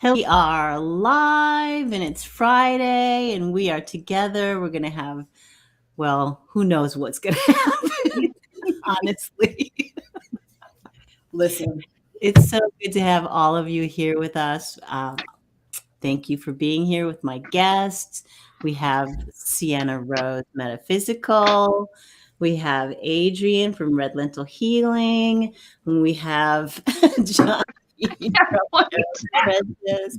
We are live and it's Friday and we are together. We're going to have, well, who knows what's going to happen, honestly. Listen, It's so good to have all of you here with us. Thank you for being here with my guests. We have Sienna Rose Metaphysical. We have Adrian from Lentil Healing. And we have Johnie Apprentice.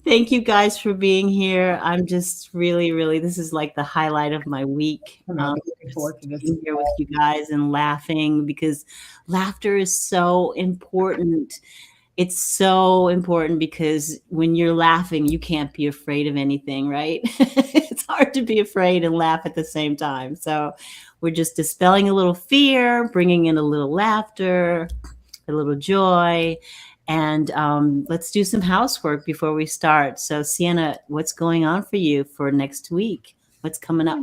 Thank you guys for being here. I'm just really, this is like the highlight of my week. Looking forward to this. Being here with you guys and laughing, because laughter is so important. It's so important because when you're laughing, you can't be afraid of anything, right? It's hard to be afraid and laugh at the same time. So we're just dispelling a little fear, bringing in a little laughter, a little joy. And let's do some housework before we start. So Sienna, what's going on for you for next week? What's coming up?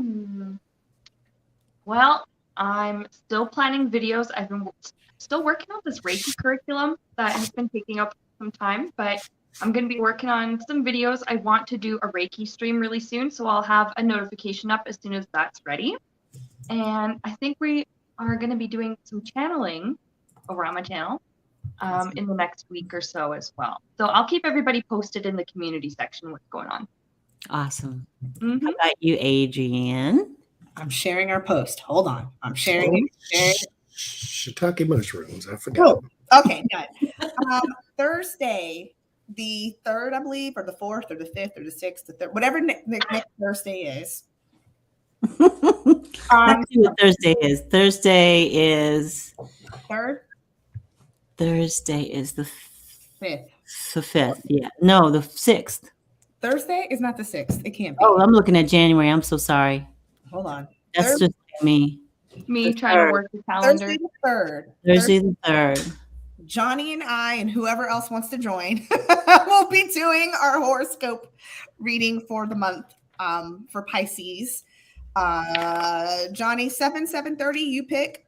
Well, I'm still planning videos. I've been still working on this Reiki curriculum that has been taking up some time, but I'm going to be working on some videos. I want to do a Reiki stream really soon, so I'll have a notification up as soon as that's ready. And I think we are going to be doing some channeling over on my channel in the next week or so as well. So I'll keep everybody posted in the community section what's going on. Awesome. How about you, Adrian? I'm sharing our post. Hold on. I'm sharing it. Shiitake mushrooms. I forgot. Oh, okay, got it. Thursday, the 3rd, I believe, or the 4th, or the 5th, or the 6th, the 3rd, whatever next Thursday is. Let's see what Thursday is. Thursday is 3rd. Thursday is the 5th. The 5th. Yeah. No, the 6th. Thursday is not the 6th. It can't be. Oh, I'm looking at January. I'm so sorry. Hold on. That's just like me. Me trying to work the calendar. Thursday the 3rd. Thursday the 3rd. Johnie and I and whoever else wants to join will be doing our horoscope reading for the month for Pisces. Johnie, 7:30, you pick.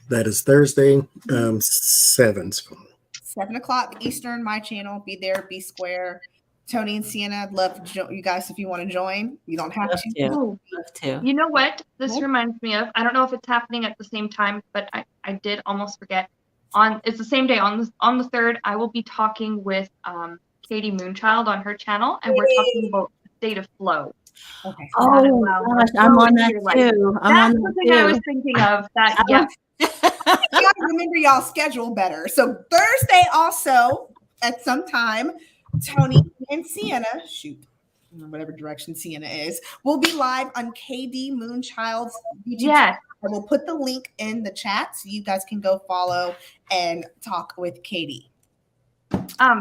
That is Thursday, 7. 7 o'clock Eastern, my channel. Be there, be square. Tony and Sienna, I'd love to you guys if you want to join. You don't have to. Love to. You know what this reminds me of? I don't know if it's happening at the same time, but I did almost forget. It's the same day on the 3rd. I will be talking with Katie Moonchild on her channel, and we're talking about the state of flow. Okay. Oh gosh, I'm on that too. That's the thing I was thinking of. That yeah. You gotta remember y'all schedule better. So Thursday also at some time, Tony and Sienna, whatever direction Sienna is, will be live on KD Moonchild's YouTube channel. I will put the link in the chat so you guys can go follow and talk with Katie.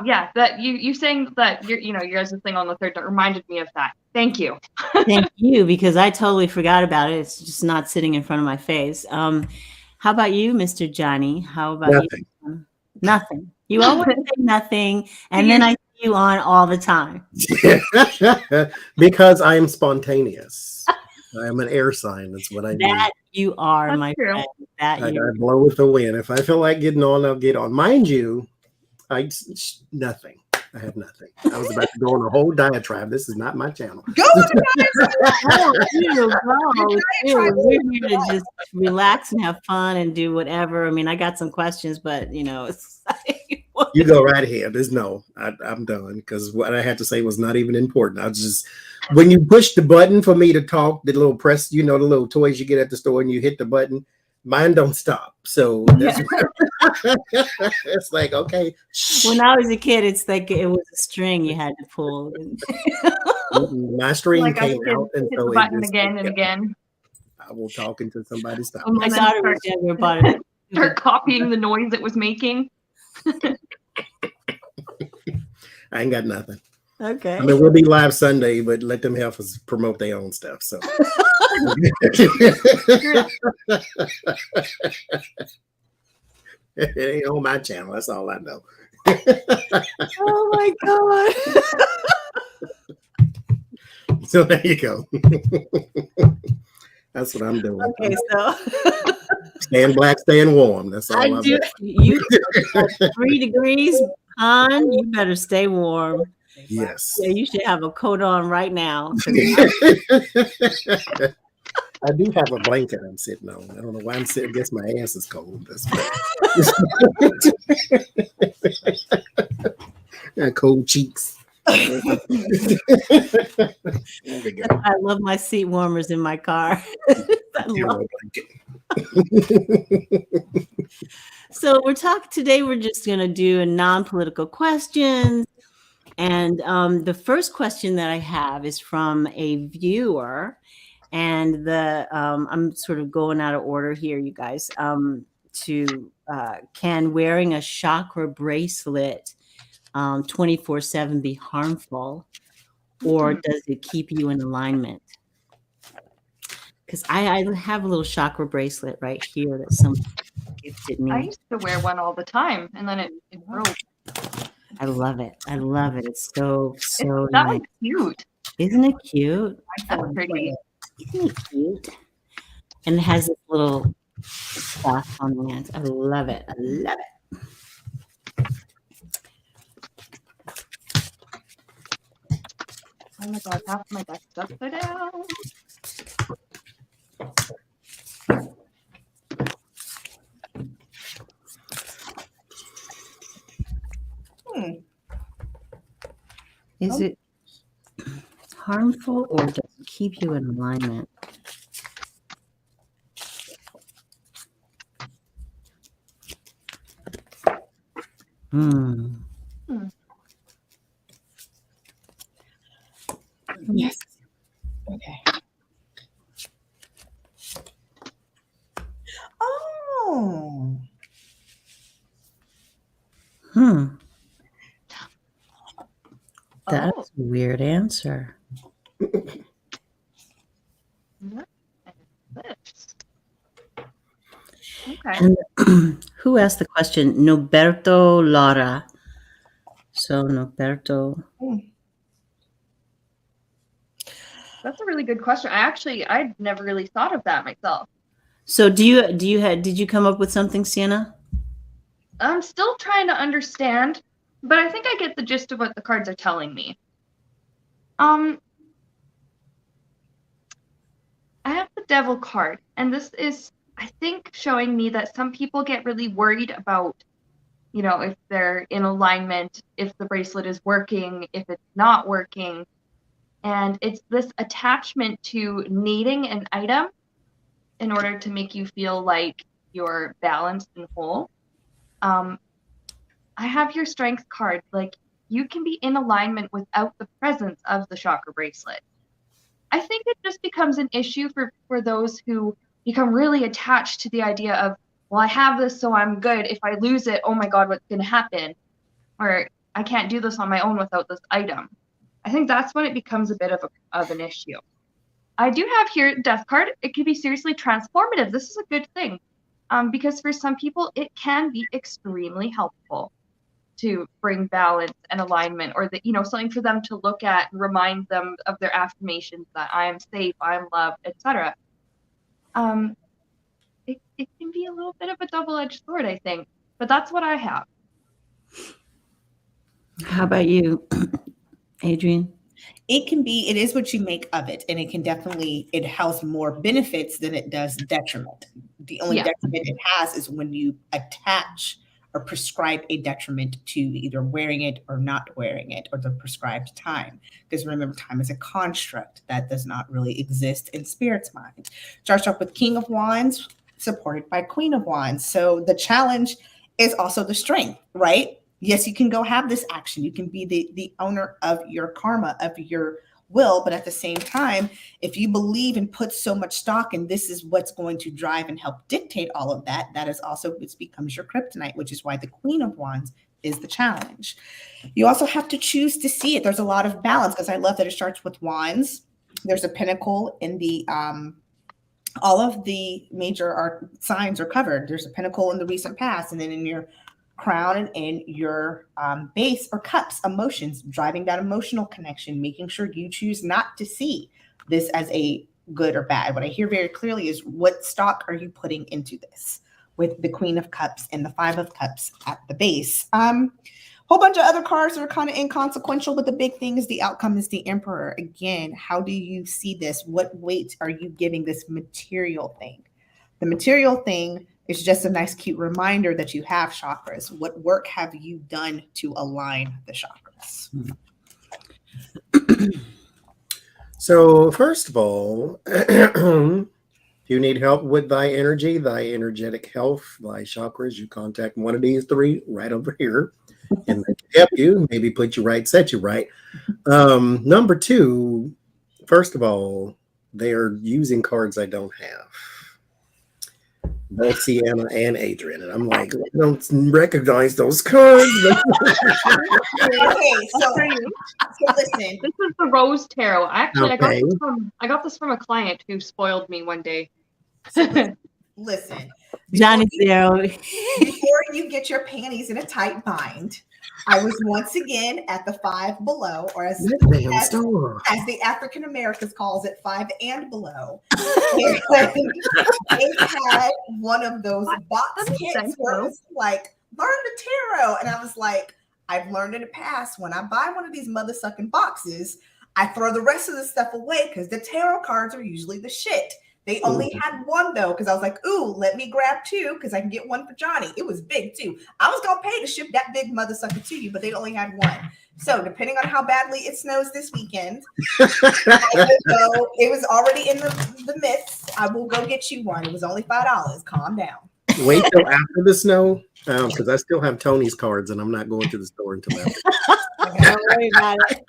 Yeah, that you saying that you guys' thing on the 3rd that reminded me of that. Thank you. Thank you, because I totally forgot about it. It's just not sitting in front of my face. How about you, Mr. Johnie? How about you? Nothing. You always say nothing, and then I see you on all the time. Because I am spontaneous. I am an air sign. That's what I do. That you are, That's my true. friend. That I blow with the wind. If I feel like getting on, I'll get on. Mind you, nothing. I have nothing. I was about to go on a whole diatribe. This is not my channel. Go to We're here to just relax and have fun and do whatever. I mean, I got some questions, but it's like, you go right ahead. I'm done, because what I had to say was not even important. I was just, when you push the button for me to talk, the little press, the little toys you get at the store, and you hit the button, mine don't stop. So that's it's like, okay. When I was a kid, it's like it was a string you had to pull. My string Like came out, and hit so the button again and again. I will talk until somebody stops. Oh, my daughter was younger about it. Start copying the noise it was making. I ain't got nothing. Okay. I mean, we'll be live Sunday, but let them help us promote their own stuff. So it ain't on my channel. That's all I know. Oh my God. So there you go. That's what I'm doing. Okay, so Staying black, staying warm. That's all I I'm do. You at 3 degrees, hon. You better stay warm. Yes. Yeah, you should have a coat on right now. I do have a blanket I'm sitting on. I don't know why I'm sitting. I guess my ass is cold. That's got cold cheeks. There we go. I love my seat warmers in my car. I love So we're talking today. We're just going to do a non-political questions. And the first question that I have is from a viewer. And I'm sort of going out of order here, you guys. Can wearing a chakra bracelet 24/7 be harmful, or does it keep you in alignment? Because I have a little chakra bracelet right here that someone gifted me. I used to wear one all the time, and then it broke. I love it. I love it. It's so That nice. was cute. Isn't it cute? That's pretty. Isn't it cute? And it has this little stuff on the end. I love it. I love it. Oh my god, half my deck's upside down. Is it harmful, or does it keep you in alignment? Yes. Okay. Oh. That's a weird answer. Okay. And who asked the question? Noberto Lara. So Noberto. That's a really good question. I'd never really thought of that myself. So did you come up with something, Sienna? I'm still trying to understand, but I think I get the gist of what the cards are telling me. I have the Devil card, and this is, I think, showing me that some people get really worried about, if they're in alignment, if the bracelet is working, if it's not working. And it's this attachment to needing an item in order to make you feel like you're balanced and whole. I have your Strength card. Like, you can be in alignment without the presence of the chakra bracelet. I think it just becomes an issue for those who become really attached to the idea of, well, I have this, so I'm good. If I lose it, oh my God, what's going to happen? Or I can't do this on my own without this item. I think that's when it becomes a bit of an issue. I do have here Death card. It can be seriously transformative. This is a good thing, because for some people, it can be extremely helpful to bring balance and alignment, or something for them to look at and remind them of their affirmations that I am safe, I am loved, etc. It can be a little bit of a double-edged sword, I think, but that's what I have. How about you, Adrian? It is what you make of it. And it has more benefits than it does detriment. The only detriment it has is when you attach or prescribe a detriment to either wearing it or not wearing it, or the prescribed time. Because remember, time is a construct that does not really exist in Spirit's mind. Starts off with King of Wands, supported by Queen of Wands. So the challenge is also the strength, right? Yes, you can go have this action. You can be the owner of your karma, of your will. But at the same time, if you believe and put so much stock in this is what's going to drive and help dictate all of that, that is also, it becomes your kryptonite, which is why the Queen of Wands is the challenge. You also have to choose to see it. There's a lot of balance, because I love that it starts with wands. There's a pentacle in the all of the major signs are covered. There's a pentacle in the recent past, and then in your crown and in your base or cups, emotions, driving that emotional connection, making sure you choose not to see this as a good or bad. What I hear very clearly is what stock are you putting into this, with the Queen of Cups and the Five of Cups at the base. Whole bunch of other cards that are kind of inconsequential, but the big thing is the outcome is the Emperor. Again, how do you see this? What weight are you giving this material thing? The material thing is just a nice, cute reminder that you have chakras. What work have you done to align the chakras? So first of all, if you need help with thy energy, thy energetic health, thy chakras, you contact one of these three right over here, and they can help you, maybe put you right, set you right. Number two, first of all, they are using cards I don't have. Both Sienna and Adrian. And I'm like, I don't recognize those cards. Okay, so listen. This is the Rose Tarot. Actually, Okay. I got this from a client who spoiled me one day. Listen. Johnie Tarot. Before you get your panties in a tight bind, I was once again at the Five Below, or as the African Americans calls it, Five and Below. They had one of those box kits where it was like, learn the tarot. And I was like, I've learned in the past, when I buy one of these mother sucking boxes, I throw the rest of the stuff away because the tarot cards are usually the shit. They only had one though, because I was like, ooh, let me grab two because I can get one for Johnie. It was big too. I was gonna pay to ship that big mother sucker to you, but they only had one. So depending on how badly it snows this weekend, it was already in the midst. I will go get you one. It was only $5. Calm down. Wait till after the snow, because I still have Tony's cards, and I'm not going to the store until after. Don't worry about it.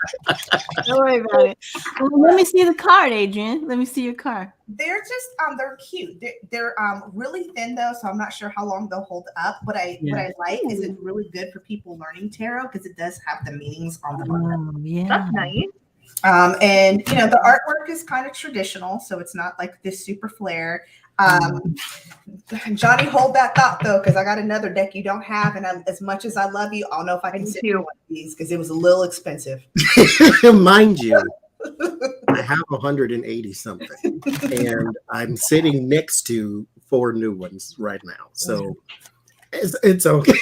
Don't worry about it. Well, let me see the card, Adrian. Let me see your card. They're just they're cute. They're really thin though, so I'm not sure how long they'll hold up. What I like is it's really good for people learning tarot because it does have the meanings on the bottom. Oh, yeah. That's nice. And you know, the artwork is kind of traditional, so it's not like this super flare. Johnie, hold that thought though, because I got another deck you don't have, and as much as I love you, I'll know if I can send you one of these because it was a little expensive. Mind you, I have 180 something, and I'm sitting next to 4 new ones right now, so it's okay.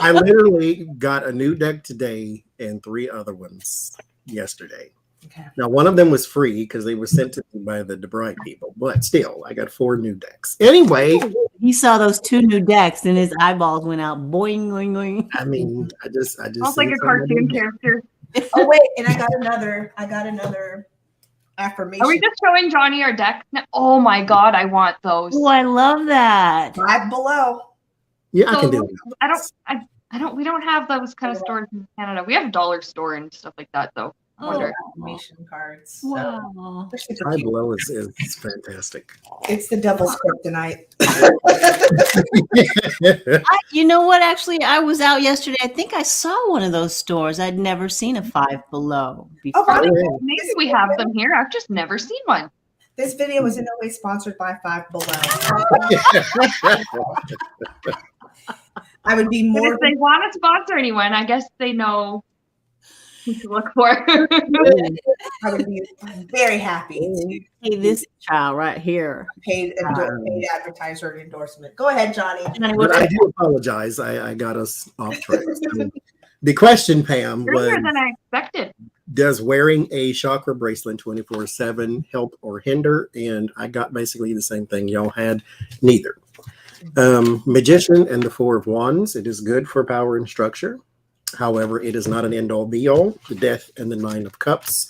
I literally got a new deck today and 3 other ones yesterday. Okay. Now, one of them was free because they were sent to me by the DeBride people, but still, I got 4 new decks. Anyway, He saw those 2 new decks and his eyeballs went out. Boing, boing, boing. I mean, I just Sounds like a cartoon character. Oh wait, and I got another affirmation. Are we just showing Johnie our deck? Oh my god, I want those. Oh, I love that. Five Below. Yeah, I So, can do it. We don't have those kind of stores in Canada. We have a dollar store and stuff like that though. I wonder. Affirmation cards. So Wow. they're super Five cute. Below is fantastic. It's the devil's kryptonite. You know what? Actually, I was out yesterday. I think I saw one of those stores. I'd never seen a Five Below before. really? Maybe we have them here. I've just never seen one. This video was in no way sponsored by Five Below. I would be But more. if they want to sponsor anyone, I guess they know who to look for. I would be very happy to Hey, this child right here. paid advertiser endorsement. Go ahead, Johnie. But I do apologize. I got us off track. The question, Pam, was Earlier than I expected. does wearing a chakra bracelet 24/7 help or hinder? And I got basically the same thing y'all had. Neither. Magician and the 4 of Wands. It is good for power and structure. However, it is not an end all be all. The Death and the 9 of Cups.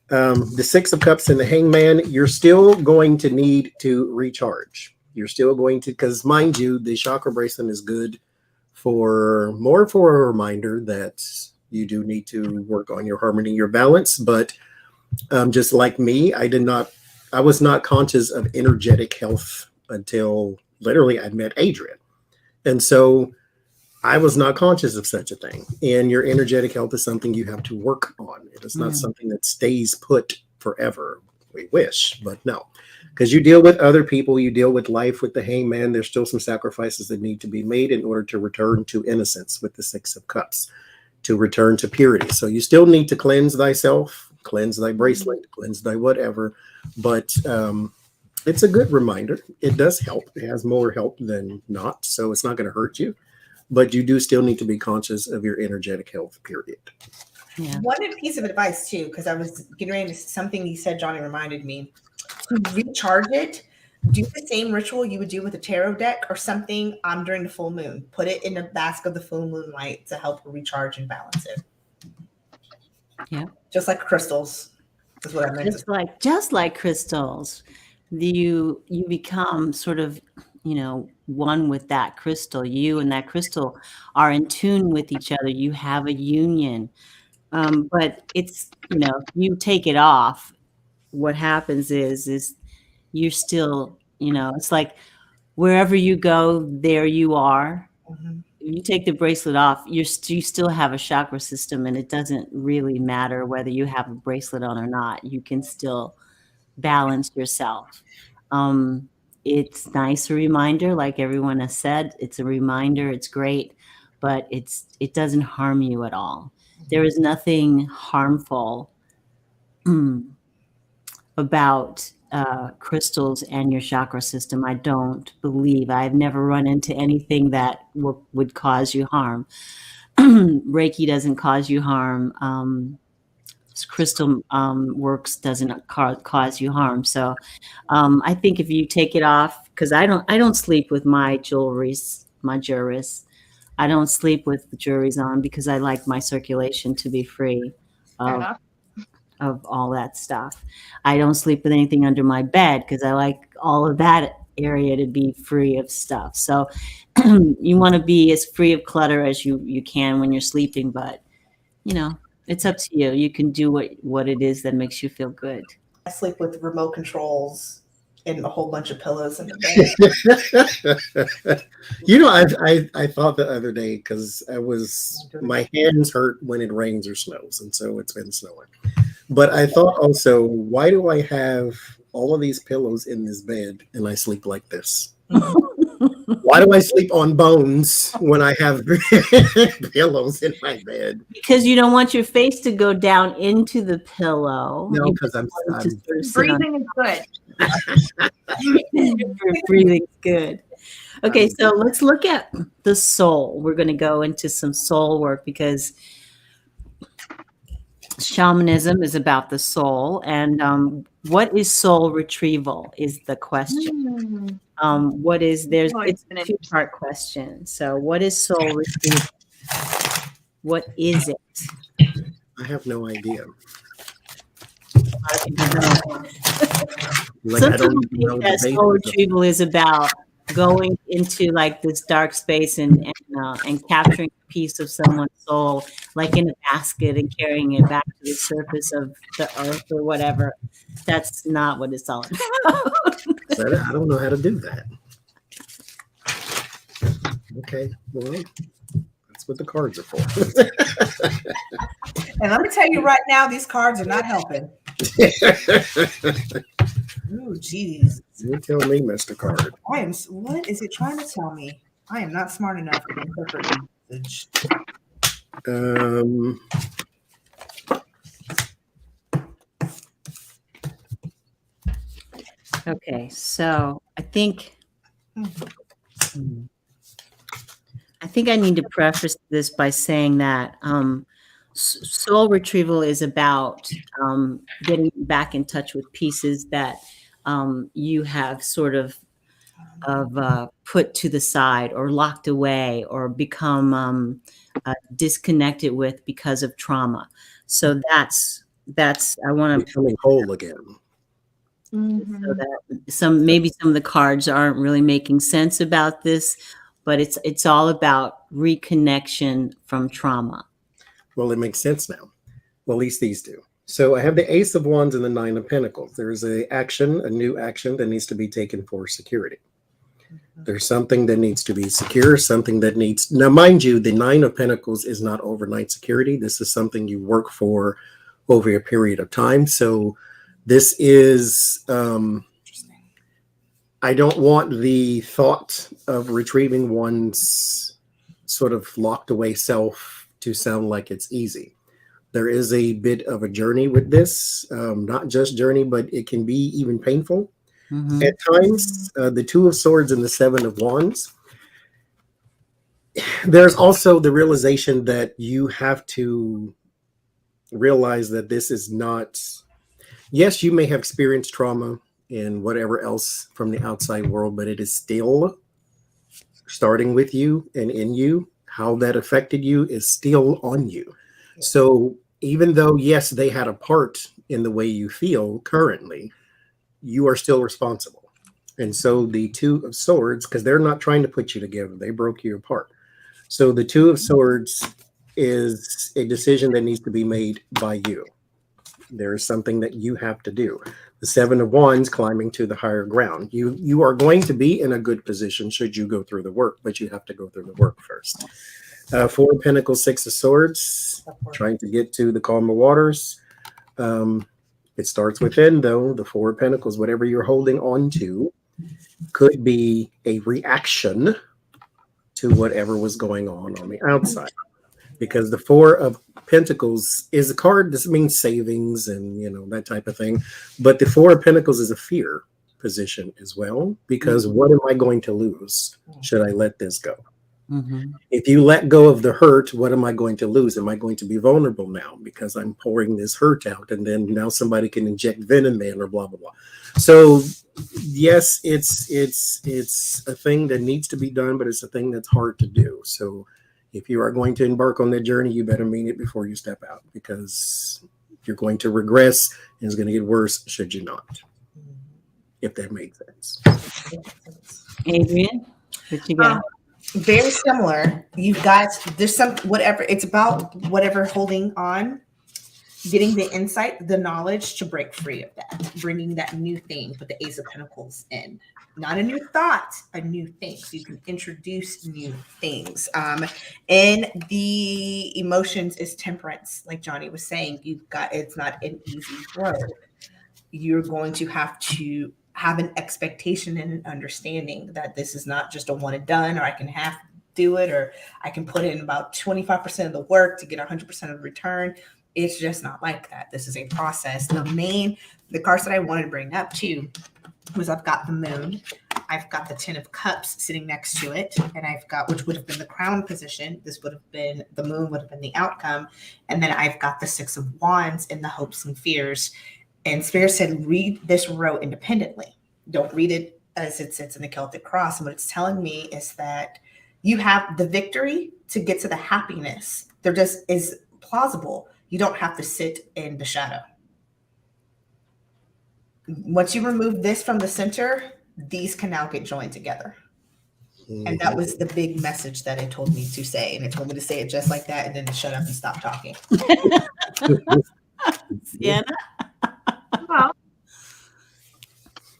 The 6 of Cups and the Hangman. You're still going to need to recharge. You're still going to, because mind you, the chakra bracelet is good for a reminder that you do need to work on your harmony, your balance. But just like me, I was not conscious of energetic health until literally I met Adrian. And so I was not conscious of such a thing. And your energetic health is something you have to work on. It is not something that stays put forever. We wish, but no. Because you deal with other people, you deal with life with the Hangman. There's still some sacrifices that need to be made in order to return to innocence with the 6 of Cups, to return to purity. So you still need to cleanse thyself, cleanse thy bracelet, cleanse thy whatever. But it's a good reminder. It does help. It has more help than not. So it's not going to hurt you. But you do still need to be conscious of your energetic health, period. Yeah. One piece of advice too, because I was getting ready to something you said, Johnie, reminded me to recharge it. Do the same ritual you would do with a tarot deck or something during the full moon. Put it in a basket of the full moon light to help recharge and balance it. Yeah. Just like crystals. Is what I meant. Just like crystals. You become sort of, one with that crystal. You and that crystal are in tune with each other. You have a union. But it's, you take it off. What happens is you're still, it's like wherever you go, there you are. Mm-hmm. You take the bracelet off, you still have a chakra system, and it doesn't really matter whether you have a bracelet on or not. You can still balance yourself. It's nice, a reminder, like everyone has said. It's a reminder. It's great, but it doesn't harm you at all. There is nothing harmful about crystals and your chakra system. I don't believe. I've never run into anything that would cause you harm. Reiki doesn't cause you harm. Crystal works doesn't cause you harm. So I think if you take it off, because I don't sleep with my jewelries. I don't sleep with the jewelries on because I like my circulation to be free of all that stuff. I don't sleep with anything under my bed because I like all of that area to be free of stuff. So you want to be as free of clutter as you can when you're sleeping, but it's up to you. You can do what it is that makes you feel good. I sleep with remote controls and a whole bunch of pillows in the bed. I thought the other day, because my hands hurt when it rains or snows, and so it's been snowing. But I thought also, why do I have all of these pillows in this bed and I sleep like this? Why do I sleep on bones when I have pillows in my bed? Because you don't want your face to go down into the pillow. No, because I'm breathing is good. Breathing's good. Okay, so let's look at the soul. We're going to go into some soul work because shamanism is about the soul. And what is soul retrieval is the question. It's a two-part question. So what is soul retrieval? What is it? I have no idea. Some people think that soul retrieval is about going into like this dark space and capturing a piece of someone's soul, like in a basket, and carrying it back to the surface of the earth or whatever. That's not what it's all about. I don't know how to do that. Okay, well, that's what the cards are for. And let me tell you right now, these cards are not helping. Oh, geez. You tell me, Mr. Card. What is it trying to tell me? I am not smart enough to interpret the message. Okay, so I think I need to preface this by saying that soul retrieval is about getting back in touch with pieces that you have sort of put to the side or locked away or become disconnected with because of trauma. So that's I want to becoming whole again. Mm-hmm. So that maybe some of the cards aren't really making sense about this, but it's all about reconnection from trauma. Well, it makes sense now. Well, at least these do. So I have the Ace of Wands and the Nine of Pentacles. There's a new action that needs to be taken for security. There's something that needs to be secure, something that needs... Now, mind you, the Nine of Pentacles is not overnight security. This is something you work for over a period of time. So this is... I don't want the thought of retrieving one's sort of locked away self to sound like it's easy. There is a bit of a journey with this, not just journey, but it can be even painful at times. The Two of Swords and the Seven of Wands. There's also the realization that you have to realize that this is not, yes, you may have experienced trauma and whatever else from the outside world, but it is still starting with you and in you. How that affected you is still on you. So even though, yes, they had a part in the way you feel currently, you are still responsible. And so the Two of Swords, because they're not trying to put you together, they broke you apart. So the Two of Swords is a decision that needs to be made by you. There is something that you have to do. The Seven of Wands, climbing to the higher ground. You are going to be in a good position should you go through the work, but you have to go through the work first. Four of Pentacles, Six of Swords, trying to get to the calmer waters. It starts within, though. The Four of Pentacles, whatever you're holding on to, could be a reaction to whatever was going on the outside. Because the Four of Pentacles is a card that means savings and, you know, that type of thing. But the Four of Pentacles is a fear position as well. Because what am I going to lose? Should I let this go? If you let go of the hurt, what am I going to lose? Am I going to be vulnerable now because I'm pouring this hurt out, and then now somebody can inject venom in or blah blah blah? So yes, it's a thing that needs to be done, but it's a thing that's hard to do. So if you are going to embark on that journey, you better mean it before you step out, because you're going to regress and it's going to get worse should you not. If that makes sense. Adrian, what you got? Very similar. You've got, there's some, whatever, it's about whatever holding on, getting the insight, the knowledge to break free of that, bringing that new thing with the Ace of Pentacles in. Not a new thought, a new thing. So you can introduce new things. And the emotions is temperance. Like Johnie was saying, you've got, it's not an easy road. You're going to have an expectation and an understanding that this is not just a one and done, or I can half do it, or I can put in about 25% of the work to get 100% of the return. It's just not like that. This is a process. The cards that I wanted to bring up too was I've got the Moon, I've got the Ten of Cups sitting next to it, and I've got, which would have been the crown position. This would have been, the Moon would have been the outcome. And then I've got the Six of Wands in the hopes and fears. And Spirit said, read this row independently. Don't read it as it sits in the Celtic cross. And what it's telling me is that you have the victory to get to the happiness. There just is plausible. You don't have to sit in the shadow. Once you remove this from the center, these can now get joined together. And that was the big message that it told me to say. And it told me to say it just like that, and then to shut up and stop talking. Sienna? Well,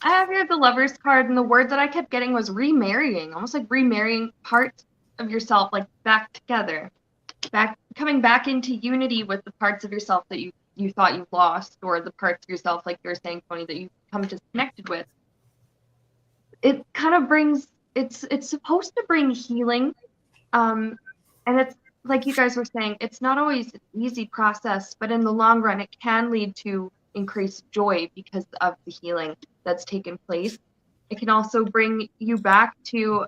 I have here the Lover's card, and the word that I kept getting was remarrying, almost like remarrying parts of yourself, like back together, coming back into unity with the parts of yourself that you thought you lost, or the parts of yourself, like you were saying, Tony, that you come disconnected with. It kind of brings, it's supposed to bring healing, and it's like you guys were saying, it's not always an easy process, but in the long run, it can lead to increased joy because of the healing that's taken place. It can also bring you back to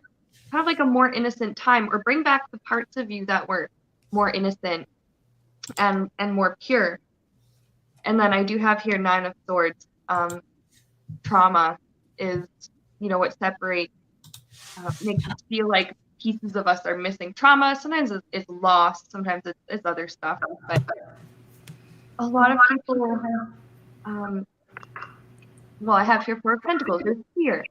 kind of like a more innocent time, or bring back the parts of you that were more innocent and more pure. And then I do have here Nine of Swords. Trauma is, what separates, makes us feel like pieces of us are missing. Trauma sometimes is lost, sometimes it's other stuff, but a lot of people I have here Four of Pentacles. There's fear.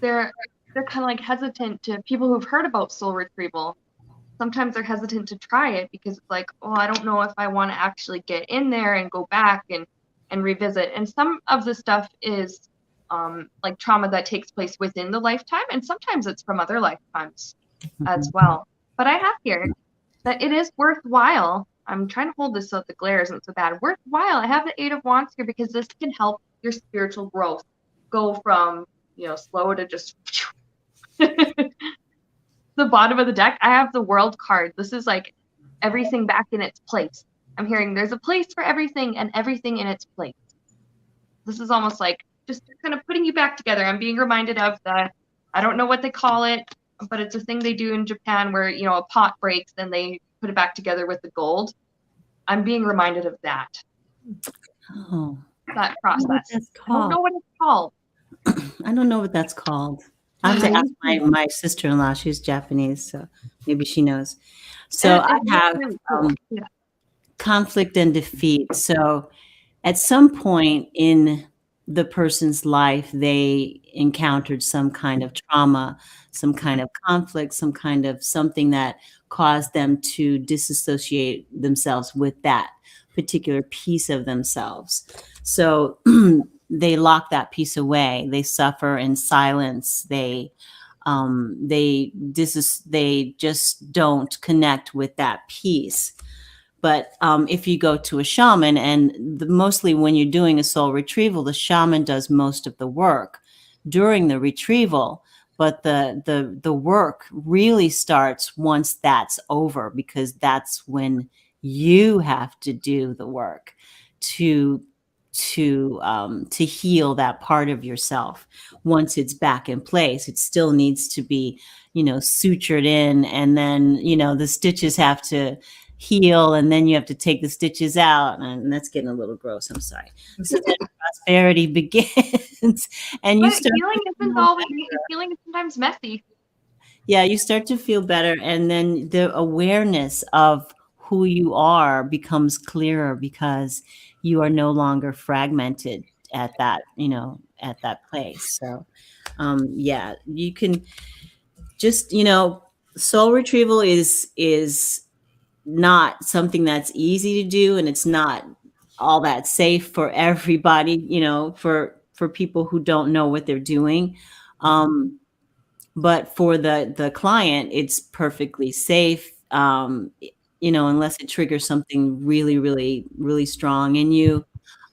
They're kind of like hesitant to people who've heard about soul retrieval. Sometimes they're hesitant to try it because it's like, oh, I don't know if I want to actually get in there and go back and revisit. And some of the stuff is like trauma that takes place within the lifetime, and sometimes it's from other lifetimes as well. But I have here that it is worthwhile. I'm trying to hold this so that the glare isn't so bad. Worthwhile. I have the Eight of Wands here because this can help your spiritual growth go from, slow to just the bottom of the deck. I have the World card. This is like everything back in its place. I'm hearing there's a place for everything and everything in its place. This is almost like just kind of putting you back together. I'm being reminded of the, I don't know what they call it, but it's a thing they do in Japan where, you know, a pot breaks, then they put it back together with the gold. I'm being reminded of that. Oh, That process. I I don't know what it's called. I don't know what that's called. I have to ask my sister-in-law. She's Japanese, so maybe she knows. So I have really cool. Yeah. conflict and defeat. So at some point in the person's life, they encountered some kind of trauma, some kind of conflict, some kind of something that caused them to disassociate themselves with that particular piece of themselves. So they lock that piece away. They suffer in silence. They just don't connect with that piece. But if you go to a shaman, and mostly when you're doing a soul retrieval, the shaman does most of the work during the retrieval. But the work really starts once that's over, because that's when you have to do the work to heal that part of yourself. Once it's back in place, it still needs to be, sutured in, and then, the stitches have to heal, and then you have to take the stitches out, and that's getting a little gross. I'm sorry. So then prosperity begins, and you start. Healing isn't always. Healing is sometimes messy. Yeah, you start to feel better, and then the awareness of who you are becomes clearer, because you are no longer fragmented at that, at that place. So, yeah, you can just, soul retrieval is not something that's easy to do, and it's not all that safe for everybody, for people who don't know what they're doing. But for the client, it's perfectly safe, unless it triggers something really, really, really strong in you.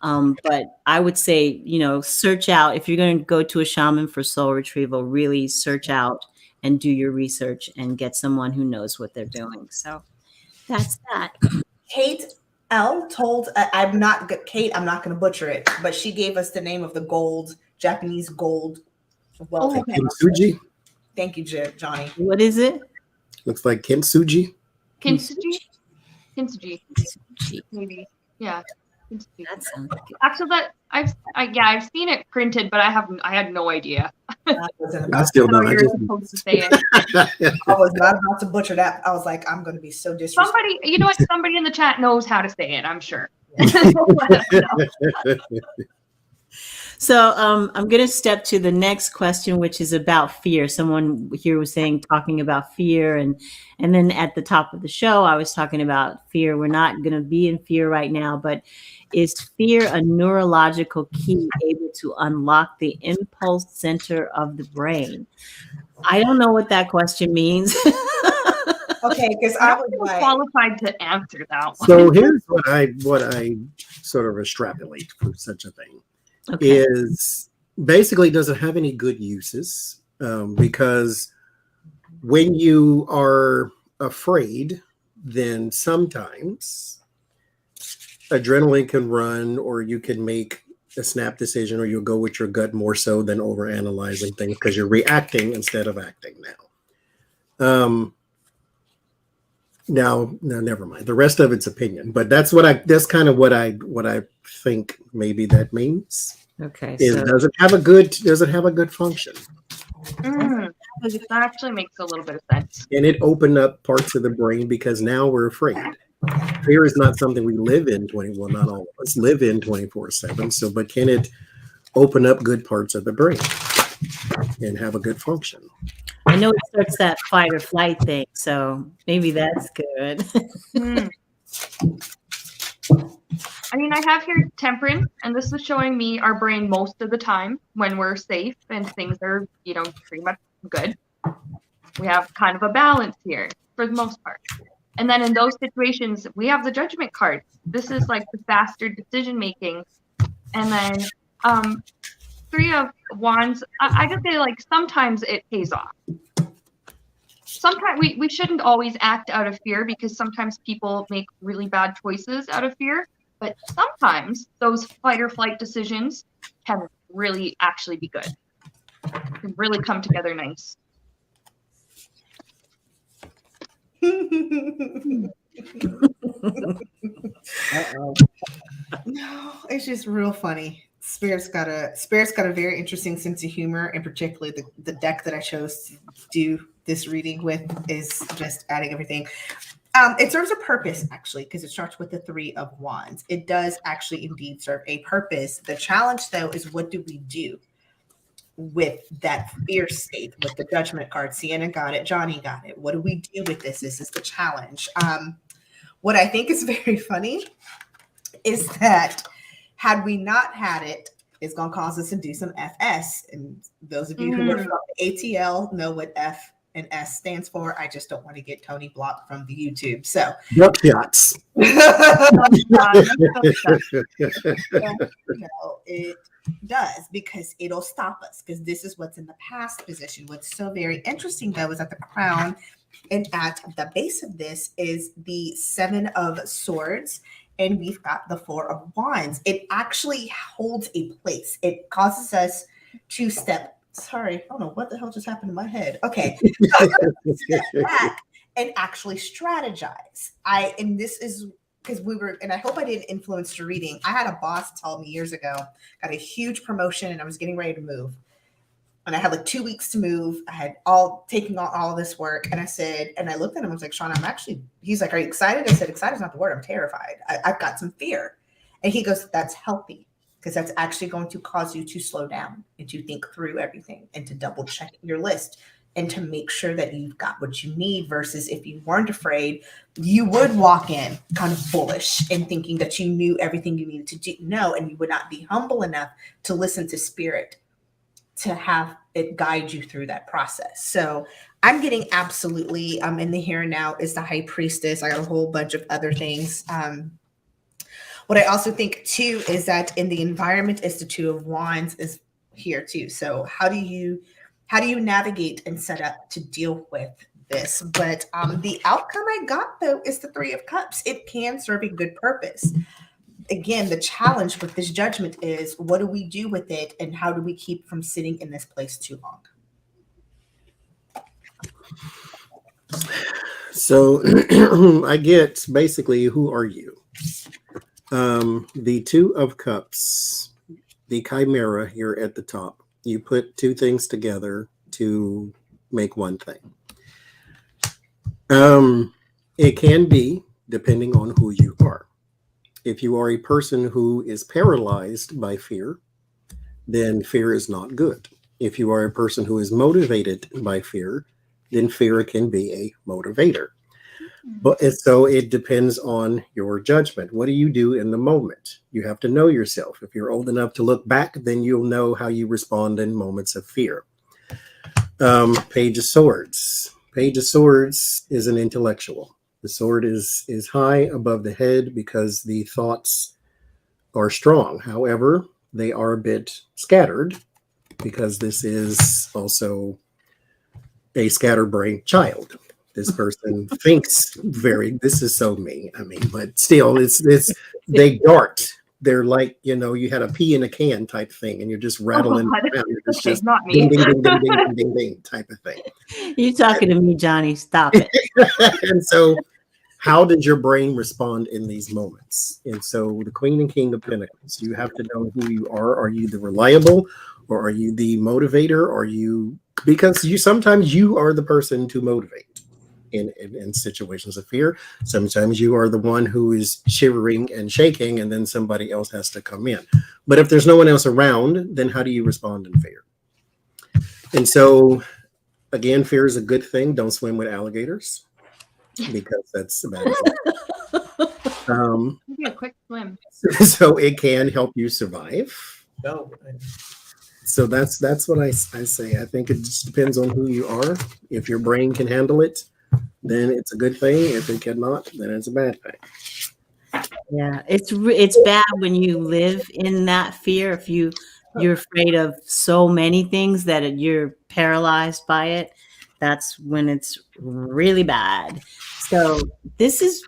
But I would say, search out, if you're going to go to a shaman for soul retrieval, really search out and do your research and get someone who knows what they're doing. So that's that. Kate L told, I'm not going to butcher it, but she gave us the name of the gold, Japanese gold. Well, Kintsugi. Thank you, Johnny. What is it? Looks like Kintsugi. Kintsugi? Maybe. Yeah. Kintsugi. That sounds good. Actually, I've seen it printed, but I had no idea. I still don't. I supposed to say it. I was not about to butcher that. I was like, I'm going to be so disrespectful. Somebody, you know what? Somebody in the chat knows how to say it, I'm sure. So I'm going to step to the next question, which is about fear. Someone here was talking about fear, and then at the top of the show, I was talking about fear. We're not going to be in fear right now, but is fear a neurological key able to unlock the impulse center of the brain? I don't know what that question means. Okay, because I was qualified to answer that one. So here's what I sort of extrapolate from such a thing. Okay. Is basically, does it have any good uses? Because when you are afraid, then sometimes adrenaline can run, or you can make a snap decision, or you'll go with your gut more so than overanalyzing things, because you're reacting instead of acting now. Now, never mind. The rest of it's opinion, but that's kind of what I think maybe that means. Okay. Does it have a good function? That actually makes a little bit of sense. And it opened up parts of the brain, because now we're afraid. Fear is not something we live in not all of us live in 24/7. So, but can it open up good parts of the brain and have a good function? I know it starts that fight or flight thing, so maybe that's good. I mean, I have here temperance, and this is showing me our brain most of the time when we're safe and things are, pretty much good. We have kind of a balance here for the most part. And then in those situations, we have the judgment card. This is like the faster decision making. And then 3 of Wands, I just say, like, sometimes it pays off. sometimes we shouldn't always act out of fear, because sometimes people make really bad choices out of fear. But sometimes those fight or flight decisions can really actually be good. Can really come together nice. No, it's just real funny. Spirit's got a very interesting sense of humor, and particularly the deck that I chose to do this reading with is just adding everything. It serves a purpose, actually, because it starts with the 3 of Wands. It does actually indeed serve a purpose. The challenge, though, is what do we do with that fear state, with the Judgment card? Sienna got it. Johnie got it. What do we do with this? This is the challenge. What I think is very funny is that had we not had it, it's going to cause us to do some FS. And those of you who are from the ATL know what F and S stands for. I just don't want to get Tony blocked from the YouTube. So, Duckyachts. It does, because it'll stop us, because this is what's in the past position. What's so very interesting, though, is at the crown and at the base of this is the 7 of Swords, and we've got the 4 of Wands. It actually holds a place. It causes us to step. Sorry, I don't know what the hell just happened in my head. Okay. Step back and actually strategize. And this is because and I hope I didn't influence your reading. I had a boss tell me years ago, got a huge promotion and I was getting ready to move. And I had like 2 weeks to move. I had taking on all this work. And I said, and I looked at him, I was like, Sean, he's like, are you excited? I said, excited is not the word. I'm terrified. I've got some fear. And he goes, that's healthy, because that's actually going to cause you to slow down and to think through everything and to double check your list and to make sure that you've got what you need, versus if you weren't afraid, you would walk in kind of bullish and thinking that you knew everything you needed to know, and you would not be humble enough to listen to Spirit to have it guide you through that process. So I'm getting absolutely in the here and now is the High Priestess. I got a whole bunch of other things. What I also think too is that in the environment is the 2 of Wands is here too. So how do you navigate and set up to deal with this? But the outcome I got, though, is the 3 of Cups. It can serve a good purpose. Again, the challenge with this Judgment is what do we do with it, and how do we keep from sitting in this place too long? So I get basically, who are you? The 2 of Cups, the Chimera here at the top. You put 2 things together to make one thing. It can be depending on who you are. If you are a person who is paralyzed by fear, then fear is not good. If you are a person who is motivated by fear, then fear can be a motivator. But so it depends on your judgment. What do you do in the moment? You have to know yourself. If you're old enough to look back, then you'll know how you respond in moments of fear. Page of Swords. Page of Swords is an intellectual. The sword is high above the head because the thoughts are strong. However, they are a bit scattered because this is also a scatterbrained child. This person thinks this is so me. I mean, but still, they dart. They're like, you had a pea in a can type thing, and you're just rattling around. It's just not me. Ding, ding, ding, ding, ding, ding, ding type of thing. You talking to me, Johnie? Stop it. And so, how did your brain respond in these moments? And so, the Queen and King of Pentacles, you have to know who you are. Are you the reliable, or are you the motivator? Because sometimes you are the person to motivate. In situations of fear, sometimes you are the one who is shivering and shaking, and then somebody else has to come in. But if there's no one else around, then how do you respond in fear? And so, again, fear is a good thing. Don't swim with alligators, because that's a bad example. Maybe a quick swim. So it can help you survive. So that's what I say. I think it just depends on who you are. If your brain can handle it, then it's a good thing. If it cannot, then it's a bad thing. Yeah, it's bad when you live in that fear. If you're afraid of so many things that you're paralyzed by it, That's when it's really bad. So this is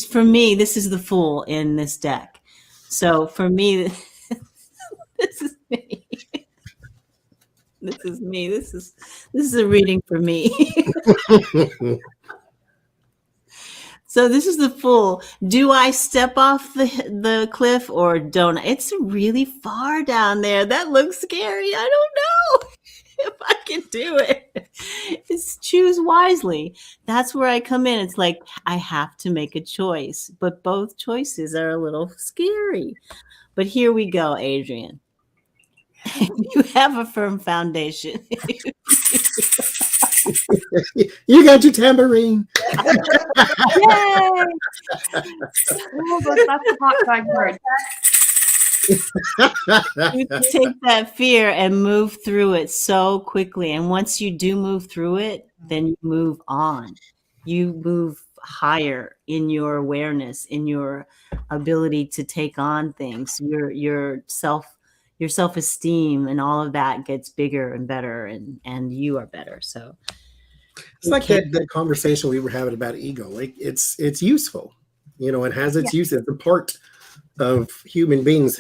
for me, this is the Fool in this deck. So for me, this is me. This is me. This is a reading for me. So this is the Fool. Do I step off the cliff or don't? It's really far down there. That looks scary. I don't know if I can do it. It's choose wisely. That's where I come in. It's like I have to make a choice, but both choices are a little scary. But here we go, Adrian. You have a firm foundation. You got your tambourine. Yay! Oh, that's a hot bag word. You take that fear and move through it so quickly. And once you do move through it, then you move on. You move higher in your awareness, in your ability to take on things. Your self-esteem and all of that gets bigger and better, and you are better. So it's like that conversation we were having about ego. Like it's useful, it has its use. It's a part of human beings.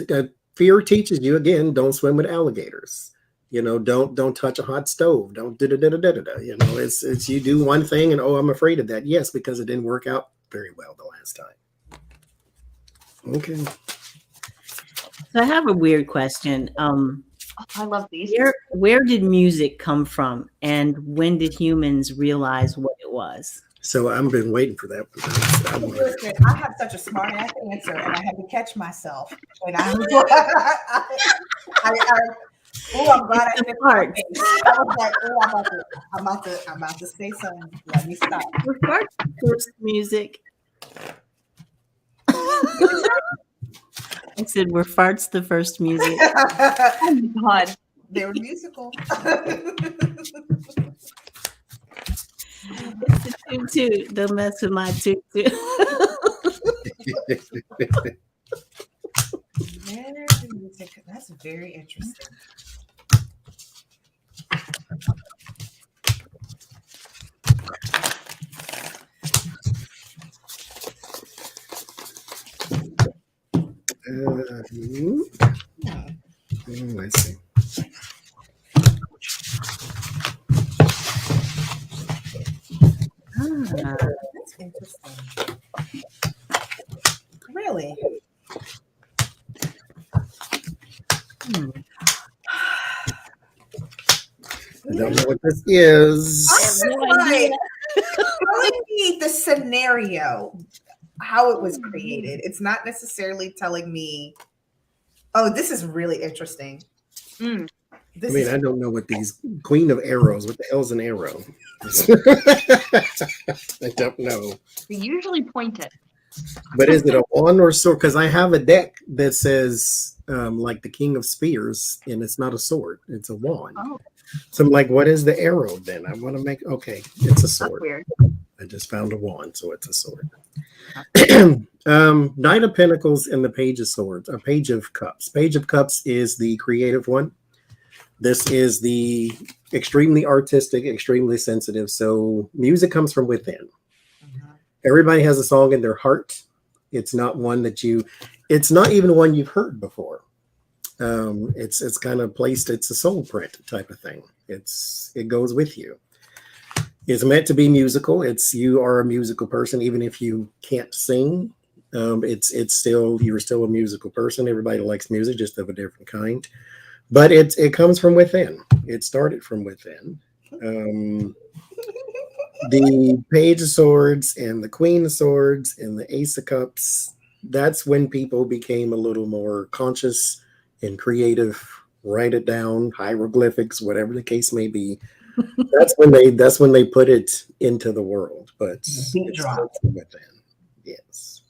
Fear teaches you, again, don't swim with alligators. Don't touch a hot stove. Don't it's you do one thing and I'm afraid of that. Yes, because it didn't work out very well the last time. Okay. So I have a weird question. I love these. Where did music come from, and when did humans realize what it was? So I've been waiting for that. Listen, I have such a smart ass answer, and I had to catch myself. And I'm glad I did part. I was like, I'm about to say something. Let me stop. Were farts the first music? I said, were farts the first music? Oh my God. They were musical. It's a toot-toot. Don't mess with my toot-toot. That's very interesting. Let's see. That's interesting. Really? I don't know what this is. I'm telling me the scenario, how it was created. It's not necessarily telling me, this is really interesting. I don't know what these Queen of Arrows, what the hell's an arrow? I don't know. They usually point it. But is it a wand or sword? Because I have a deck that says like the King of Spears, and it's not a sword, it's a wand. Oh. So I'm like, what is the arrow then? I want to make, okay, it's a sword. That's weird. I just found a wand, so it's a sword. Knight of Pentacles and the Page of Swords, a Page of Cups. Page of Cups is the creative one. This is the extremely artistic, extremely sensitive. So music comes from within. Everybody has a song in their heart. It's not one it's not even one you've heard before. It's kind of placed, it's a soul print type of thing. It goes with you. It's meant to be musical. You are a musical person, even if you can't sing. You're still a musical person. Everybody likes music, just of a different kind. But it comes from within. It started from within. The Page of Swords and the Queen of Swords and the Ace of Cups, that's when people became a little more conscious and creative. Write it down, hieroglyphics, whatever the case may be. That's when they put it into the world. But it's from within. Yes.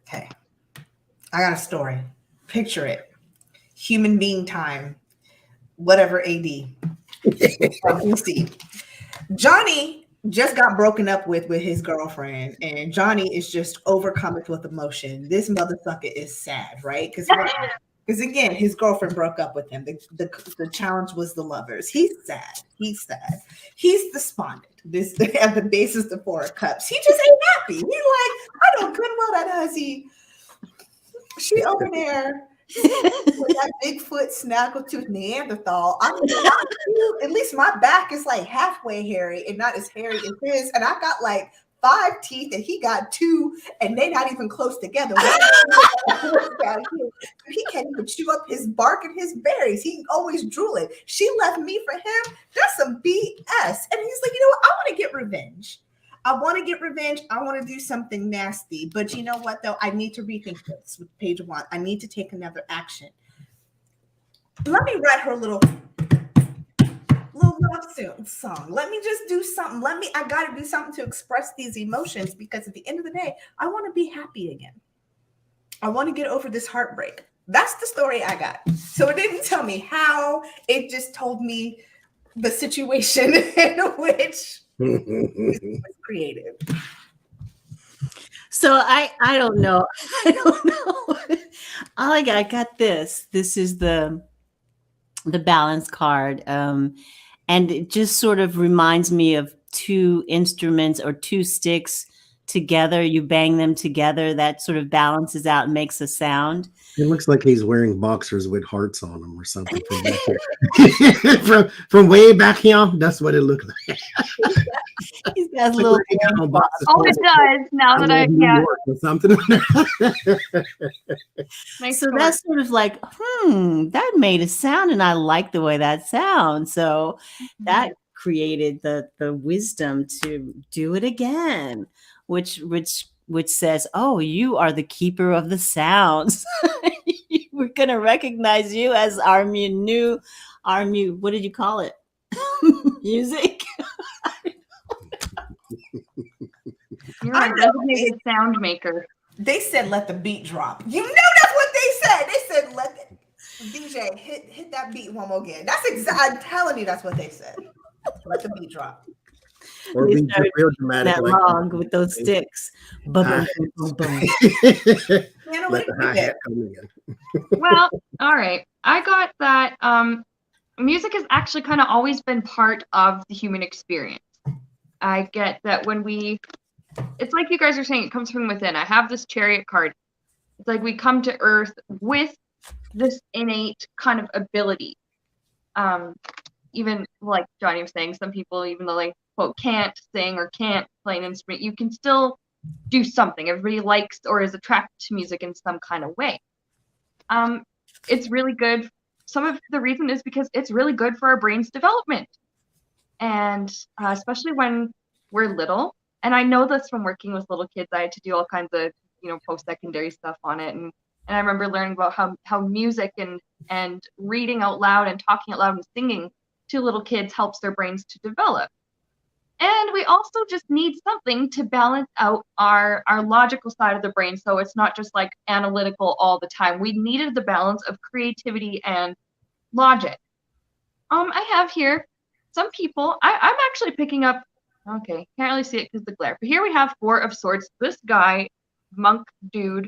Okay. I got a story. Picture it. Human being time, whatever AD. Johnny just got broken up with his girlfriend, and Johnny is just overcome with emotion. This motherfucker is sad, right? Because Because again, his girlfriend broke up with him. The challenge was the lovers. He's sad. He's sad. He's despondent. This at the base is the Four of Cups. He just ain't happy. He like, I know good well that hussy. She over there with that Bigfoot snaggletooth Neanderthal. I'm cute. At least my back is like halfway hairy and not as hairy as his. And I got like 5 teeth and he got 2 and they're not even close together. He can't even chew up his bark and his berries. He always drooling. She left me for him. That's some BS. And he's like, you know what? I want to get revenge. I want to do something nasty. But you know what, though? I need to rethink this with page 1. I need to take another action. Let me write her a little love song. Let me just do something. I got to do something to express these emotions because at the end of the day, I want to be happy again. I want to get over this heartbreak. That's the story I got. So it didn't tell me how. It just told me the situation in which it was created. So I don't know. I don't know. I got this. This is the balance card. And it just sort of reminds me of 2 instruments or 2 sticks together. You bang them together, that sort of balances out and makes a sound. It looks like he's wearing boxers with hearts on them or something. From way back here, that's what it looked like. He's got a little. Oh, it does. Now that I or something. Nice So story. that's sort of like, that made a sound, and I like the way that sounds. So that created the wisdom to do it again, which says, oh, you are the keeper of the sounds. We're gonna recognize you as our new what did you call it? Music. You're a designated sound maker. They said let the beat drop. You know that's what they said. They said let the DJ hit that beat one more again. That's I'm telling you, that's what they said. Let the beat drop. Or They be started real dramatic that like long with those sticks. Boom, boom, boom, boom. Let the hi-hat come in. Well, all right. I got that music has actually kind of always been part of the human experience. I get that it's like you guys are saying, it comes from within. I have this Chariot card. It's like we come to Earth with this innate kind of ability. Even like Johnie was saying, some people, even though they quote can't sing or can't play an instrument, you can still do something. Everybody likes or is attracted to music in some kind of way. It's really good. Some of the reason is because it's really good for our brain's development. And especially when we're little. And I know this from working with little kids. I had to do all kinds of, post-secondary stuff on it. And I remember learning about how music and reading out loud and talking out loud and singing to little kids helps their brains to develop. And we also just need something to balance out our logical side of the brain, so it's not just like analytical all the time. We needed the balance of creativity and logic. I have here some people. I'm actually picking up. Okay, can't really see it because of the glare. But here we have 4 of Swords. This guy, monk dude,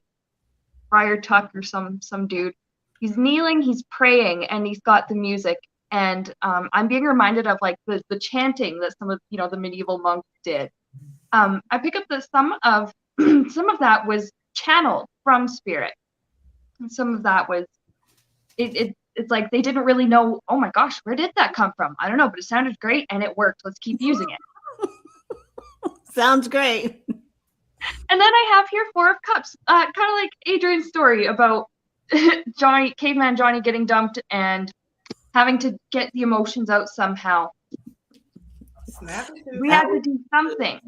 Friar Tuck or some dude. He's kneeling, he's praying, and he's got the music. And I'm being reminded of like the chanting that some of the medieval monks did. I pick up that some of that was channeled from spirit, and some of that was it's like they didn't really know. Oh my gosh, where did that come from? I don't know, but it sounded great and it worked. Let's keep using it. Sounds great. And then I have here 4 of Cups, kind of like Adrian's story about caveman Johnie getting dumped and having to get the emotions out somehow. We had to do something.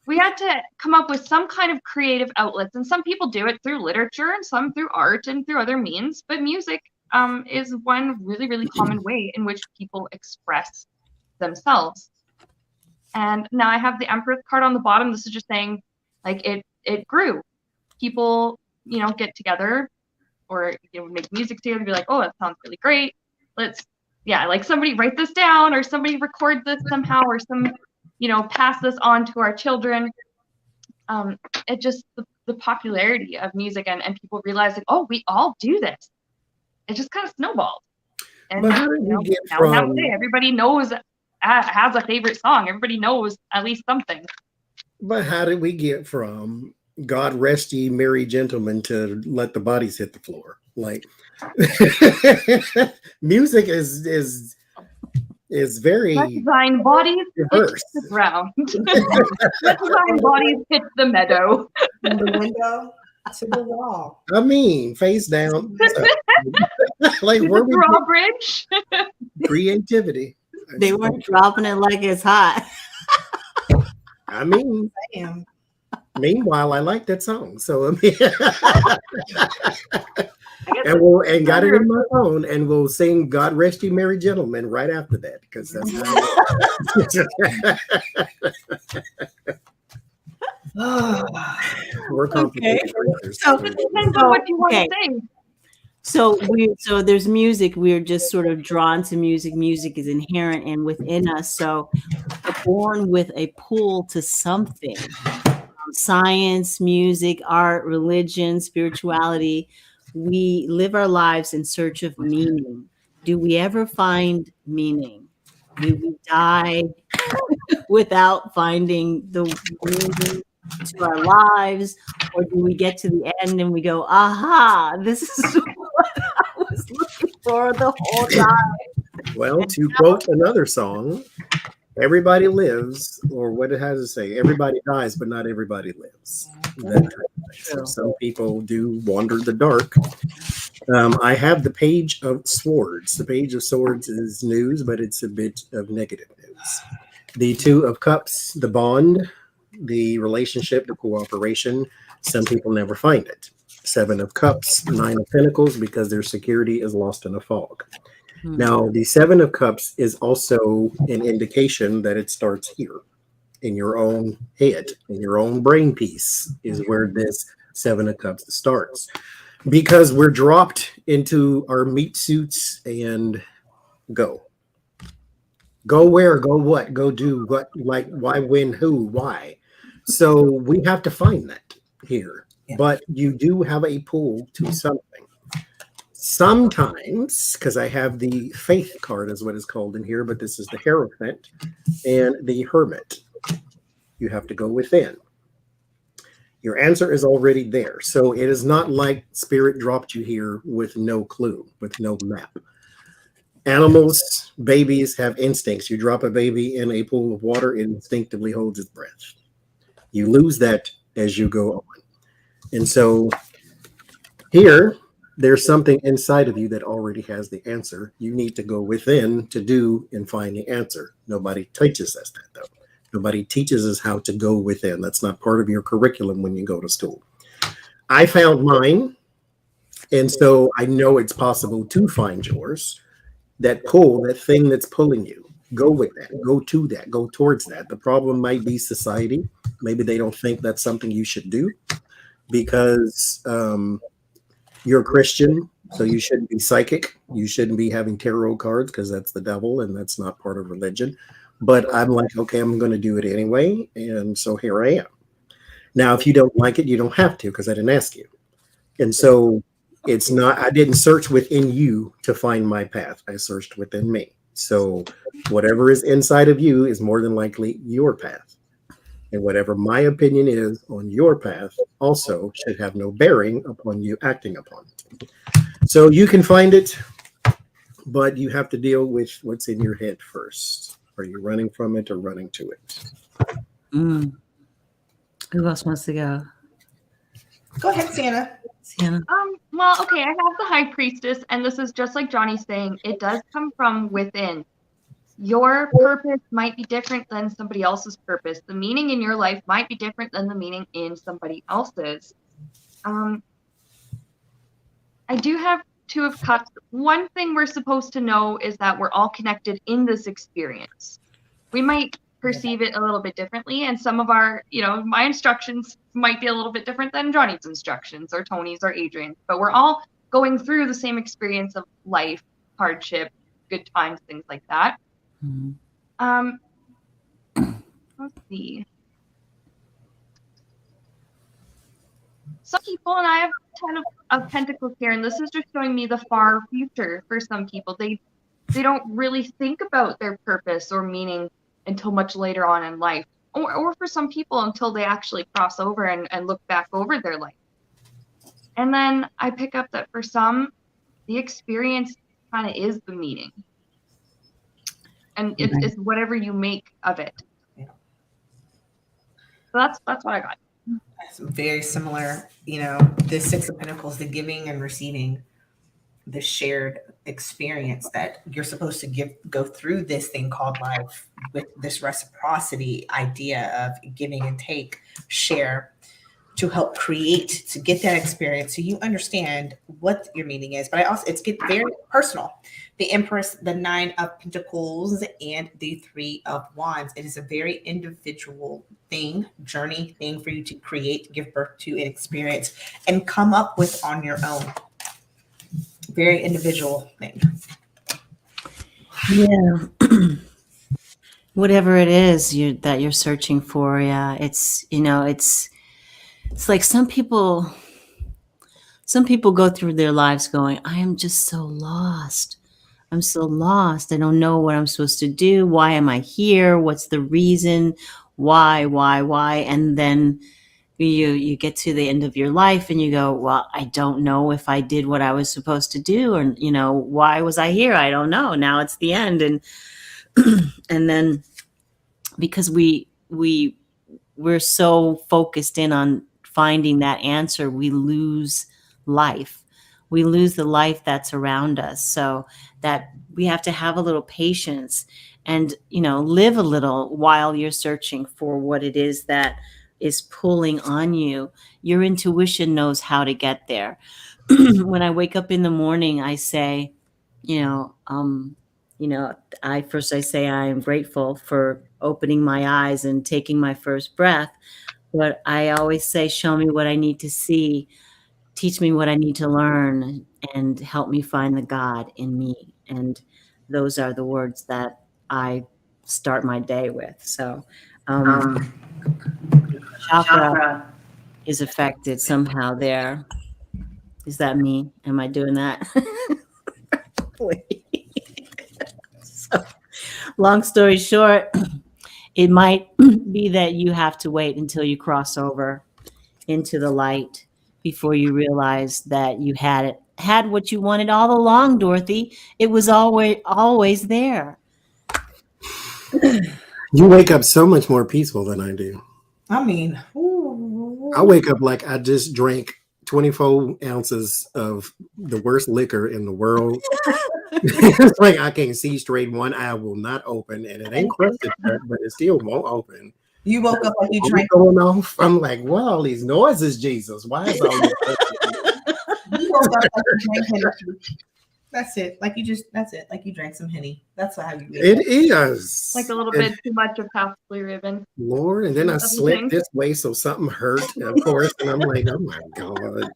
We had to come up with some kind of creative outlets, and some people do it through literature and some through art and through other means, but music is one really, really common way in which people express themselves. And now I have the Empress card on the bottom. This is just saying, like, it grew. People, get together or make music together, be like, oh, that sounds really great. Like somebody write this down, or somebody record this somehow, or pass this on to our children. It just the popularity of music and people realizing, oh, we all do this. it just kind of snowballed. And But how did we get now from? nowadays, everybody knows, has a favorite song. Everybody knows at least something. But how did we get from God rest ye merry gentlemen to let the bodies hit the floor? Like music is very Let thine bodies hit diverse. the ground. Let thine bodies hit the meadow. From the window to the wall. I mean, face down. Like To where the we get drawbridge. creativity. They weren't dropping it like it's hot. I mean, Damn. meanwhile, I like that song. So I mean, and got it in my phone, and we'll sing "God Rest You Merry Gentlemen" right after that because that's we're complicated. So- It depends on what you want to say. So there's music. We're just sort of drawn to music. Music is inherent and within us. So we're born with a pull to something. Science, music, art, religion, spirituality. We live our lives in search of meaning. Do we ever find meaning? Do we die without finding the meaning to our lives? Or do we get to the end and we go, aha, this is what I was looking for the whole time? Well, to quote another song, everybody lives, or what it has to say, everybody dies, but not everybody lives. So some people do wander the dark. I have the Page of Swords. The Page of Swords is news, but it's a bit of negative news. The Two of Cups, the bond, the relationship, the cooperation, some people never find it. Seven of Cups, Nine of Pentacles, because their security is lost in a fog. Now, the Seven of Cups is also an indication that it starts here in your own head, in your own brain piece, is where this Seven of Cups starts. Because we're dropped into our meat suits and go. Go where, go what, go do what, like, why, when, who, why. So we have to find that here. Yeah. But you do have a pull to something. Sometimes, because I have the Faith card is what it's called in here, but this is the Hierophant and the Hermit. You have to go within. Your answer is already there. So it is not like Spirit dropped you here with no clue, with no map. Animals, babies have instincts. You drop a baby in a pool of water, it instinctively holds its breath. You lose that as you go on. And so here, there's something inside of you that already has the answer. You need to go within to do and find the answer. Nobody teaches us that, though. Nobody teaches us how to go within. That's not part of your curriculum when you go to school. I found mine, and so I know it's possible to find yours. That pull, that thing that's pulling you. Go with that. Go to that. Go towards that. The problem might be society. Maybe they don't think that's something you should do because you're a Christian, so you shouldn't be psychic. You shouldn't be having tarot cards because that's the devil and that's not part of religion. But I'm like, okay, I'm going to do it anyway. And so here I am. Now, if you don't like it, you don't have to because I didn't ask you. And so it's not, I didn't search within you to find my path. I searched within me. So whatever is inside of you is more than likely your path. And whatever my opinion is on your path also should have no bearing upon you acting upon it. So you can find it, but you have to deal with what's in your head first. Are you running from it or running to it? Who else wants to go? Go ahead, Sienna. Sienna? Well, okay, I have the High Priestess, and this is just like Johnny's saying, it does come from within. Your purpose might be different than somebody else's purpose. The meaning in your life might be different than the meaning in somebody else's. I do have Two of Cups. One thing we're supposed to know is that we're all connected in this experience. We might perceive it a little bit differently, and some of our, my instructions might be a little bit different than Johnny's instructions or Tony's or Adrian's, but we're all going through the same experience of life, hardship, good times, things like that. Let's see. Some people, and I have kind of of Pentacles here, and this is just showing me the far future for some people. They don't really think about their purpose or meaning until much later on in life, or for some people until they actually cross over and look back over their life. And then I pick up that for some, the experience kind of is the meaning, and it's whatever you make of it. Yeah. So that's what I got. That's very similar. The Six of Pentacles, the giving and receiving, the shared experience that you're supposed to go through this thing called life with this reciprocity idea of giving and take, share, to help create, to get that experience so you understand what your meaning is. But it's get very personal. The Empress, the Nine of Pentacles, and the Three of Wands. It is a very individual journey thing for you to create, give birth to, and experience, and come up with on your own. Very individual thing. Yeah. Whatever it is that you're searching for, yeah, it's like some people go through their lives going, I am just so lost. I'm so lost. I don't know what I'm supposed to do. Why am I here? What's the reason? Why? And then you get to the end of your life and you go, well, I don't know if I did what I was supposed to do. And, why was I here? I don't know. Now it's the end. And, and then because we're so focused in on finding that answer, we lose life. We lose the life that's around us. So that we have to have a little patience and, live a little while you're searching for what it is that is pulling on you. Your intuition knows how to get there. When I wake up in the morning, I say, I say I am grateful for opening my eyes and taking my first breath. But I always say, show me what I need to see, teach me what I need to learn, and help me find the God in me. And those are the words that I start my day with. So chakra is affected somehow there. Is that me? Am I doing that? So, long story short, it might be that you have to wait until you cross over into the light before you realize that you had what you wanted all along, Dorothy. It was always there. You wake up so much more peaceful than I do. I mean, I wake up like I just drank 24 ounces of the worst liquor in the world. It's like I can't see straight. One eye will not open, and it ain't crusted shut, but it still won't open. You woke up like you drank. Going off. I'm like, what are all these noises, Jesus? Why is all this? You woke up like you drank Henny. That's it. That's it. Like you drank some Henny. That's how you. It is like a little bit too much of half blue ribbon. Lord, and then I slipped this way, so something hurt, of course, and I'm like, oh my God.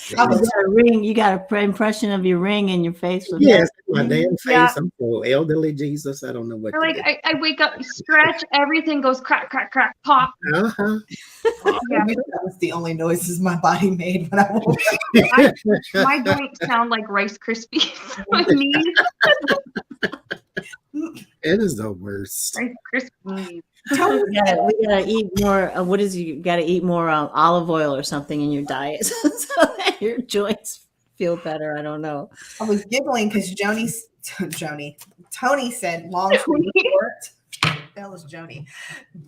You got a ring. You got an impression of your ring in your face. Yes, my damn face. Yeah. I'm so elderly, Jesus. I don't know what. Like I wake up, stretch, everything goes crack, crack, crack, pop. Yeah, that was the only noises my body made when I woke up. My joints sound like Rice Krispies. It is the worst. Rice Krispies. We gotta eat more. You gotta eat more olive oil or something in your diet so that your joints feel better. I don't know. I was giggling because Tony said long story short. That was Joni.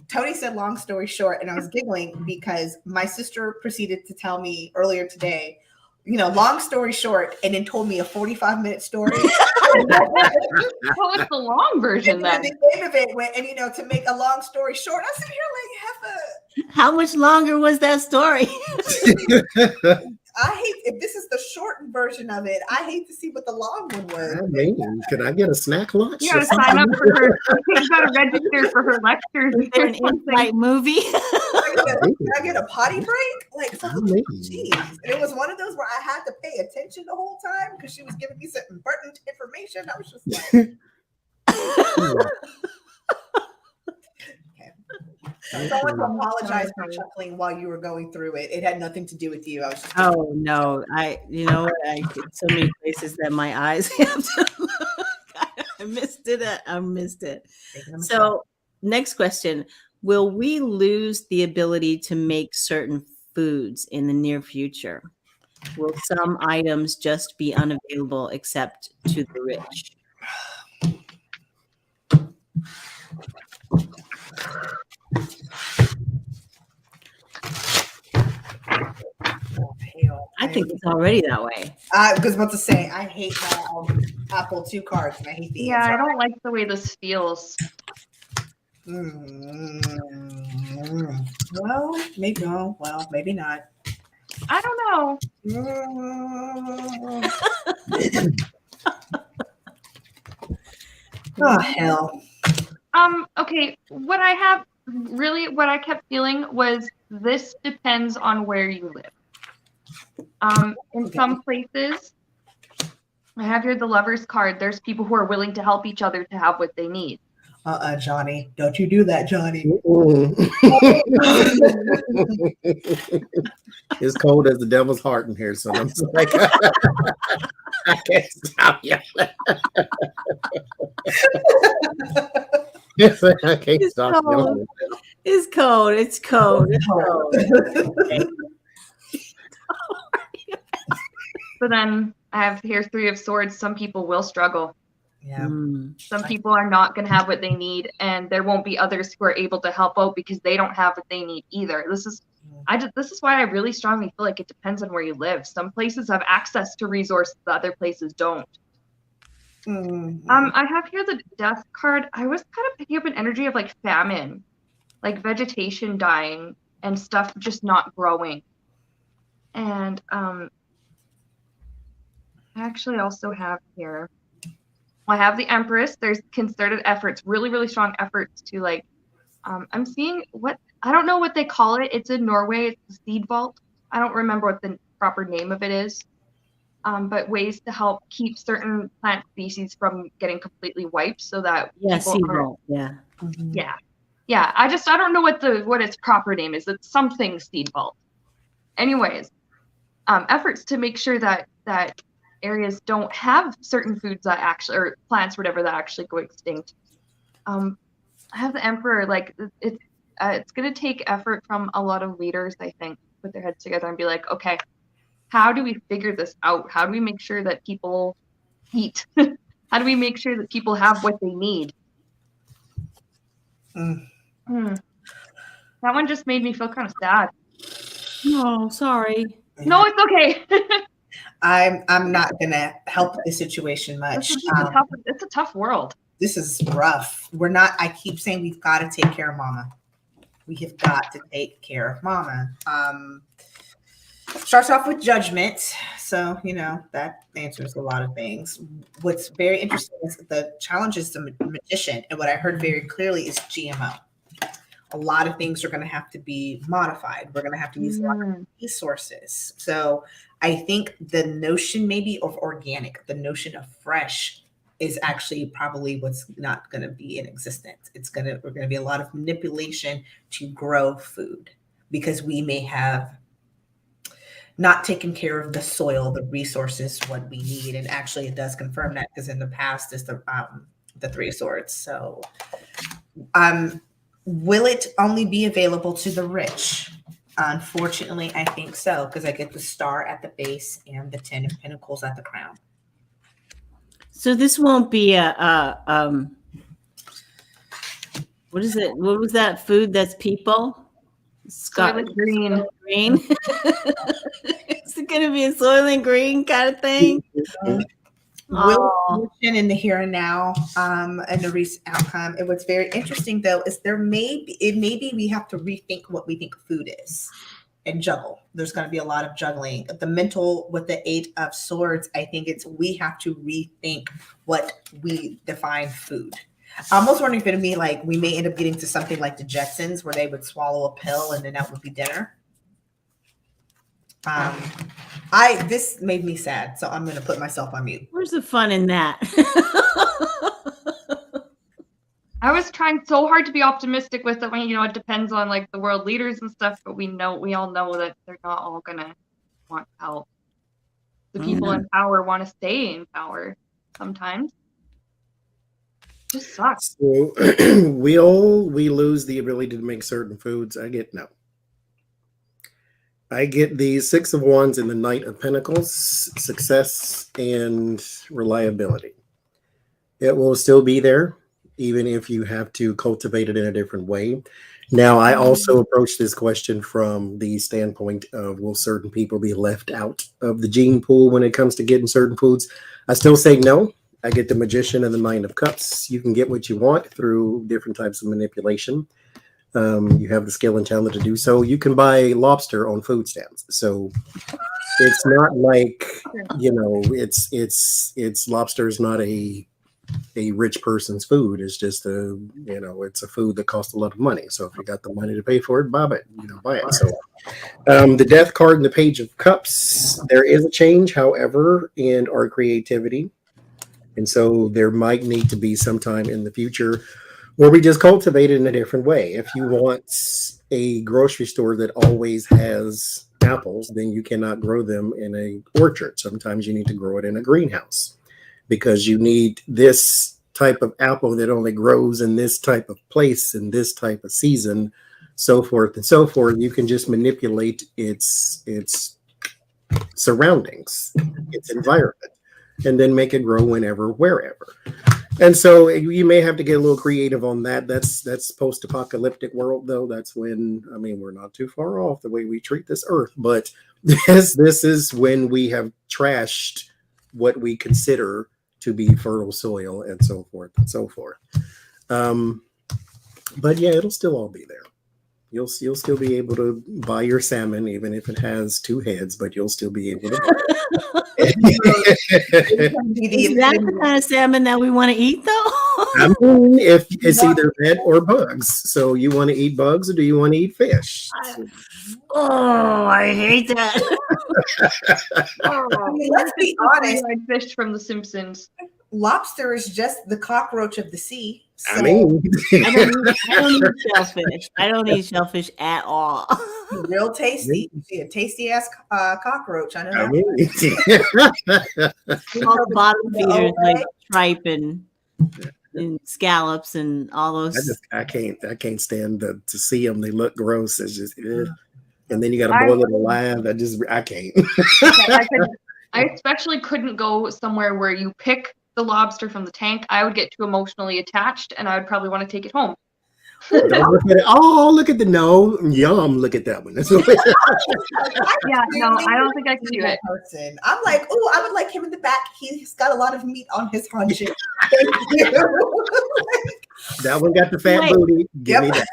Tony said long story short, and I was giggling because my sister proceeded to tell me earlier today, long story short, and then told me a 45-minute story. What was the long version then? The end of it went, and to make a long story short, I sit here like, how much longer was that story? I hate if this is the shortened version of it. I hate to see what the long one was. I mean, could I get a snack lunch? You gotta sign up for her. You gotta register for her lectures. Is there an in-flight movie? Can I get a potty break? Like, geez. And it was one of those where I had to pay attention the whole time because she was giving me some important information. I was just like, okay. So I want to apologize for chuckling while you were going through it. It had nothing to do with you. I was just Oh no, you know what? I get so many places that my eyes have to look. I missed it. I missed it. So next question. Will we lose the ability to make certain foods in the near future? Will some items just be unavailable except to the rich? I think it's already that way. I was about to say, I hate my Apple 2 cards, and I hate the Yeah, answer. I don't like the way this feels. Well, maybe no. Well, maybe not. I don't know. Oh hell. Okay, what I kept feeling was this depends on where you live. In some places, I have here the lover's card. There's people who are willing to help each other to have what they need. Johnny. Don't you do that, Johnny. It's cold as the devil's heart in here, so I'm just like, I can't stop yelling. I can't stop yelling. It's cold. It's cold. It's cold. So then I have here 3 of Swords. Some people will struggle. Yeah. Some people are not going to have what they need, and there won't be others who are able to help out because they don't have what they need either. This is why I really strongly feel like it depends on where you live. Some places have access to resources that other places don't. I have here the Death card. I was kind of picking up an energy of like famine, like vegetation dying and stuff just not growing. And I actually also have here, I have the Empress. There's concerted efforts, really, really strong efforts to like, I'm seeing I don't know what they call it. It's in Norway. It's the seed vault. I don't remember what the proper name of it is. But ways to help keep certain plant species from getting completely wiped so that seed vault. Yeah. Yeah. I don't know what its proper name is. It's something seed vault. Anyways, efforts to make sure that areas don't have certain foods that actually, or plants, whatever, that actually go extinct. I have the Emperor. Like it's going to take effort from a lot of leaders, I think, put their heads together and be like, okay, how do we figure this out? How do we make sure that people eat? How do we make sure that people have what they need? That one just made me feel kind of sad. No, sorry. No, it's okay. I'm not gonna help the situation much. It's a tough world. This is rough. I keep saying we've got to take care of Mama. We have got to take care of Mama. Starts off with judgment. So, that answers a lot of things. What's very interesting is the challenge is the magician. And what I heard very clearly is GMO. A lot of things are going to have to be modified. We're going to have to use a lot of resources. So I think the notion maybe of organic, the notion of fresh is actually probably what's not going to be in existence. We're going to be a lot of manipulation to grow food because we may have not taken care of the soil, the resources, what we need. And actually it does confirm that because in the past is the 3 of Swords. So will it only be available to the rich? Unfortunately, I think so, because I get the Star at the base and the 10 of Pentacles at the crown. So this won't be what is it? What was that food that's people? Soylent Green. Green. Is it going to be a Soylent Green kind of thing? Will in the here and now, and the recent outcome. And what's very interesting though is maybe we have to rethink what we think food is and juggle. There's going to be a lot of juggling. The mental with the 8 of Swords, I think we have to rethink what we define food. I'm almost wondering if it'd be like we may end up getting to something like the Jetsons where they would swallow a pill and then that would be dinner. This made me sad, so I'm going to put myself on mute. Where's the fun in that? I was trying so hard to be optimistic with it when, it depends on like the world leaders and stuff, but we all know that they're not all gonna want help. The people in power want to stay in power sometimes. It just sucks. So we lose the ability to make certain foods. I get the Six of Wands and the Knight of Pentacles, success and reliability. It will still be there, even if you have to cultivate it in a different way. Now, I also approach this question from the standpoint of, will certain people be left out of the gene pool when it comes to getting certain foods? I still say no. I get the Magician and the Nine of Cups. You can get what you want through different types of manipulation. You have the skill and talent to do so. You can buy lobster on food stamps. So it's not like, it's lobster is not a rich person's food. It's just it's a food that costs a lot of money. So if you got the money to pay for it, buy it. So the Death card and the Page of Cups, there is a change, however, in our creativity. And so there might need to be some time in the future where we just cultivate it in a different way. If you want a grocery store that always has apples, then you cannot grow them in an orchard. Sometimes you need to grow it in a greenhouse, because you need this type of apple that only grows in this type of place in this type of season, so forth and so forth. You can just manipulate its surroundings, its environment, and then make it grow whenever, wherever. And so you may have to get a little creative on that. That's post-apocalyptic world, though. That's when, we're not too far off the way we treat this earth, but this is when we have trashed what we consider to be fertile soil, and so forth and so forth. But yeah, it'll still all be there. You'll still be able to buy your salmon, even if it has two heads, but you'll still be able to buy it. Is that the kind of salmon that we want to eat, though? If it's either that or bugs. So you want to eat bugs, or do you want to eat fish? I hate that. Let's be honest. Like fish from The Simpsons. Lobster is just the cockroach of the sea. So I don't eat shellfish. I don't eat shellfish at all. Real tasty. See a tasty ass cockroach. I know. I All the bottom feeders like tripe and scallops and all those. I can't stand to see them. They look gross. It's just, and then you got to boil it alive. I can't. I especially couldn't go somewhere where you pick the lobster from the tank. I would get too emotionally attached, and I would probably want to take it home. Look at the no, yum! Look at that one. I don't think I can do it. Person. I'm like, I would like him in the back. He's got a lot of meat on his haunches. That one got the fat booty. Give me that.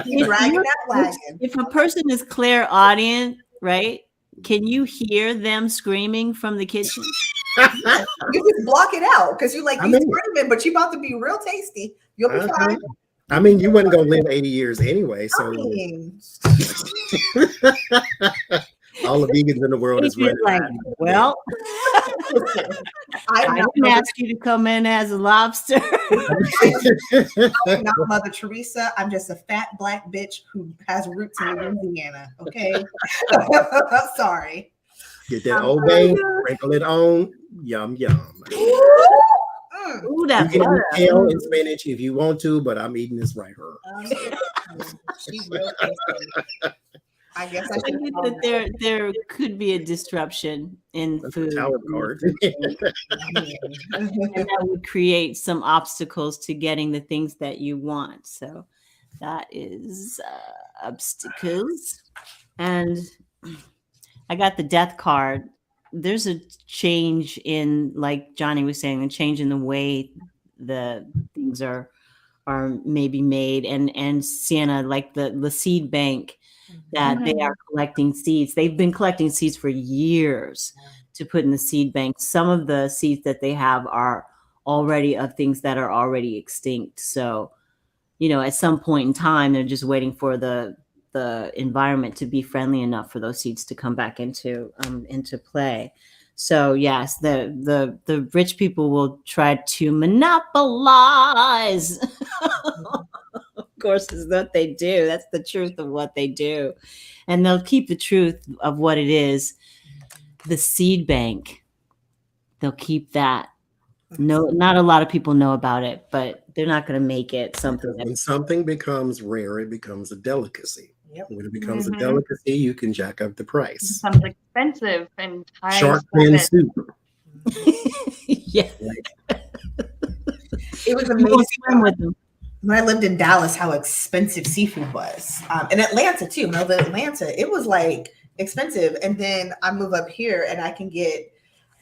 He's dragging that wagon. If a person is clairaudient, right? Can you hear them screaming from the kitchen? You just block it out because you're like, you screaming, but you about to be real tasty. You'll be fine. You wasn't gonna live 80 years anyway, so all the vegans in the world is running. Like, well, I didn't ask you to come in as a lobster. I'm not Mother Teresa. I'm just a fat black bitch who has roots in Louisiana. Okay, sorry. Get that old bay, sprinkle it on, yum yum. Ooh, that you can eat kale and spinach if you want to, but I'm eating this right here. She's real tasty. I guess I think that there could be a disruption in food. And that would create some obstacles to getting the things that you want. So that is obstacles. And I got the Death card. There's a change in, like Johnie was saying, a change in the way the things are maybe made. And Sienna, like the seed bank, that they are collecting seeds. They've been collecting seeds for years to put in the seed bank. Some of the seeds that they have are already of things that are already extinct. So, at some point in time, they're just waiting for the environment to be friendly enough for those seeds to come back into play. So yes, the rich people will try to monopolize. Of course, is what they do. That's the truth of what they do. And they'll keep the truth of what it is. The seed bank, they'll keep that. No, not a lot of people know about it, but they're not going to make it something. When something becomes rare, it becomes a delicacy. Yep. When it becomes a delicacy, you can jack up the It price. becomes expensive and high. Shark fin soup. Yeah. It was amazing when I lived in Dallas how expensive seafood was. In Atlanta too. When I lived in Atlanta, it was like expensive. And then I move up here and I can get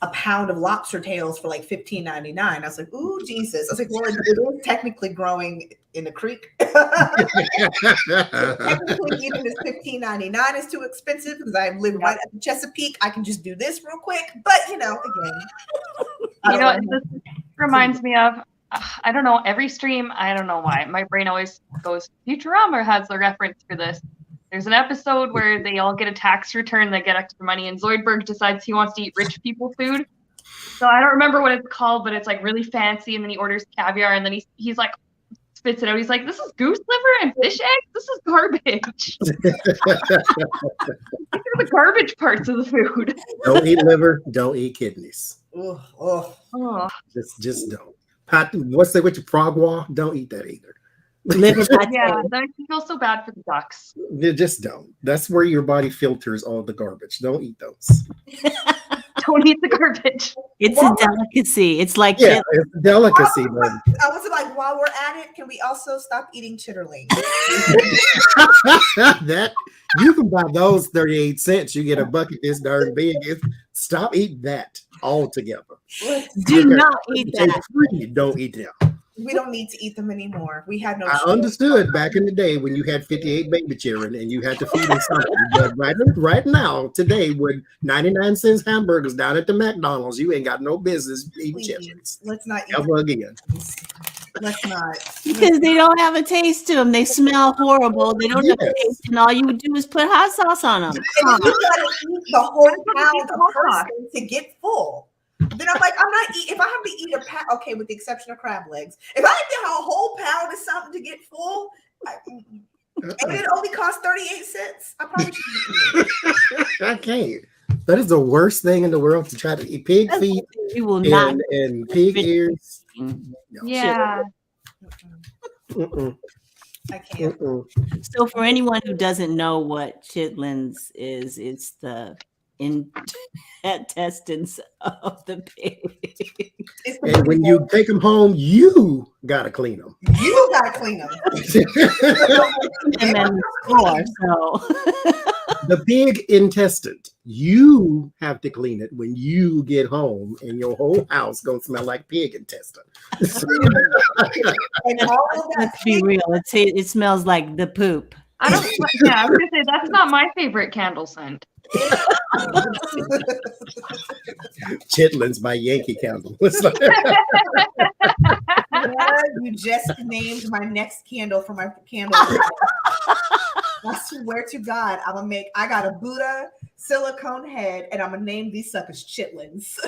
a pound of lobster tails for like $15.99. I was like, ooh, Jesus. I was like, well, it is technically growing in the creek. Technically, even this $15.99 is too expensive because I live right at the Chesapeake. I can just do this real quick. But, again. This reminds me of, I don't know, every stream, I don't know why. My brain always goes, Futurama has the reference for this. There's an episode where they all get a tax return, they get extra money, and Zoidberg decides he wants to eat rich people food. So I don't remember what it's called, but it's like really fancy, and then he orders caviar, and then he's like, spits it out. He's like, this is goose liver and fish eggs? This is garbage. These are the garbage parts of the food. Don't eat liver, don't eat kidneys. Oh. Just don't. What's that with your frog wall? Don't eat that either. Yeah, I feel so bad for the ducks. You just don't. That's where your body filters all the garbage. Don't eat those. Don't eat the garbage. It's a delicacy. It's like it's a delicacy. I was like, while we're at it, can we also stop eating chitterlings? That you can buy those 38 cents. You get a bucket this darn big. Stop eating that altogether. Do not eat that. Don't eat them. We don't need to eat them anymore. We had no. I understood back in the day when you had 58 baby children and you had to feed them something. But right now, today, with 99 cents hamburgers down at the McDonald's, you ain't got no business eating chitlins. Let's not eat ever again. Let's not. Because they don't have a taste to them. They smell horrible. They don't have a taste, and all you would do is put hot sauce on them. And you gotta eat the whole pound a person to get full. Then I'm like, I'm not eating. If I have to eat a pound, okay, with the exception of crab legs, if I have to have a whole pound of something to get full, and it only costs 38 cents, I probably shouldn't eat it. I can't. That is the worst thing in the world to try to eat pig feet and pig ears. Yeah. I can't. So for anyone who doesn't know what chitlins is, it's the intestines of the pig. And when you take them home, you gotta clean them. You gotta clean them. And then the floor, so the pig intestine, you have to clean it when you get home, and your whole house gonna smell like pig intestine. And all of that. Let's be real. It smells like the poop. I was gonna say that's not my favorite candle scent. Chitlins by Yankee Candle. You just named my next candle for my candle. I swear to God, I got a Buddha silicone head, and I'm gonna name these suckers chitlins.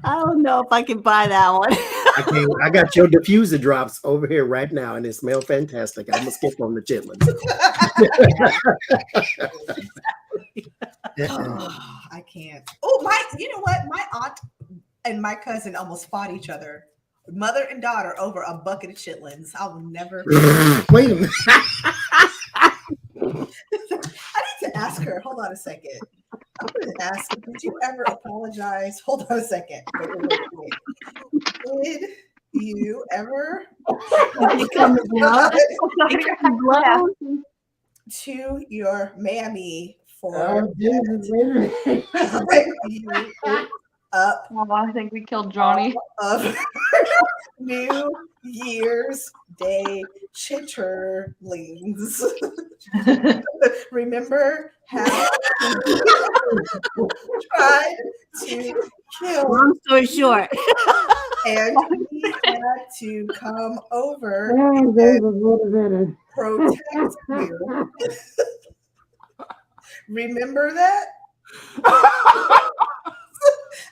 I don't know if I can buy that one. I got your diffuser drops over here right now, and it smells fantastic. I'm gonna skip on the chitlins. I can't. Oh, you know what? My aunt and my cousin almost fought each other, mother and daughter, over a bucket of chitlins. I will never. Wait a minute. I need to ask her. Hold on a second. I'm going to ask, did you ever apologize? Hold on a second. Wait. Did you ever to your mammy for you up? Oh, I think we killed Johnny. Of New Year's Day chitterlings. Remember how tried to kill. Long story short. And he had to come over and protect you. Remember that?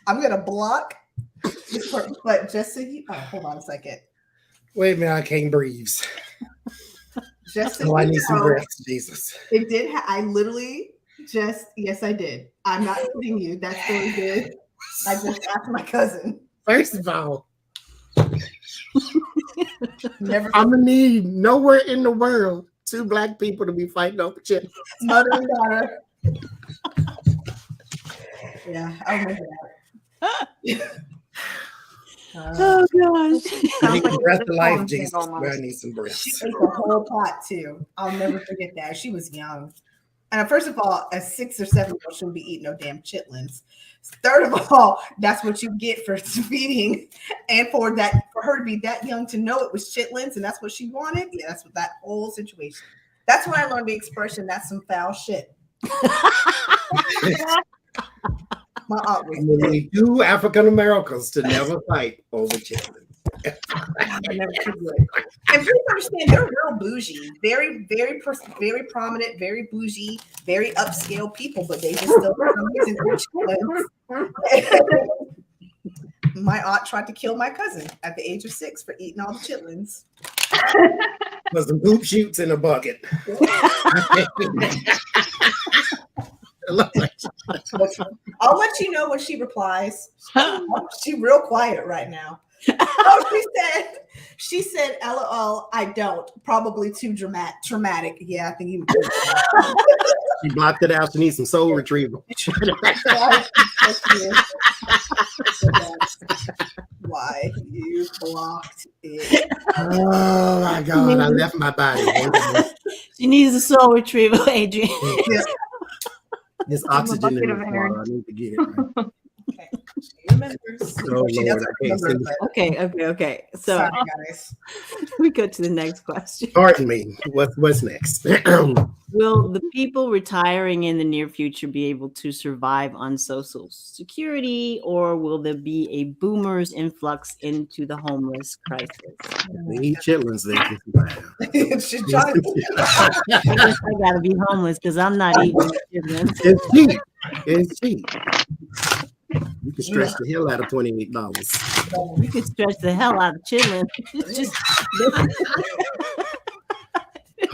I'm gonna block. But just so you, hold on a second. Wait a minute, I can't breathe. Just so Oh, I you need some know, breath, Jesus. it did. I literally yes, I did. I'm not kidding you. That story did. I just asked my cousin. First of all, Never. I'm gonna need nowhere in the world 2 black people to be fighting over chitlins. Mother and daughter. Yeah, I remember that. Oh gosh. I need some breath of life, Almost. Jesus. I need some breath. She ate the whole pot too. I'll never forget that. She was young. And first of all, a 6 or 7-year-old shouldn't be eating no damn chitlins. Third of all, that's what you get for feeding, and for her to be that young to know it was chitlins and that's what she wanted. Yeah, that's what that whole situation. That's when I learned the expression. That's some foul shit. My aunt was We need 2 African Americans to never fight over chitlins. never forget. And please understand, they're real bougie, very, very, very prominent, very bougie, very upscale people, but they just still for some reason eat chitlins. My aunt tried to kill my cousin at the age of 6 for eating all the chitlins. There's some hoop shoots in a bucket. I'll let you know when she replies. She's real quiet right now. Oh, she said, LOL, I don't. Probably too traumatic. Yeah, I think you would. She blocked it out. She needs some soul retrieval. Why you blocked it? Oh my God, I left my body. She needs a soul retrieval, Adrian. This oxygen in the water. I need to get it. Right. Okay. She remembers. Oh, She Lord, doesn't I can't remember, see. but Okay. So sorry, guys. we go to the next question. Pardon me. What's next? Will the people retiring in the near future be able to survive on Social Security, or will there be a boomers influx into the homeless crisis? They eat chitlins, they can survive. She's trying I guess I gotta be homeless because I'm not eating chitlins. It's cheap. It's cheap. You can stretch the hell out of $28. You could stretch the hell out of chitlins. It's just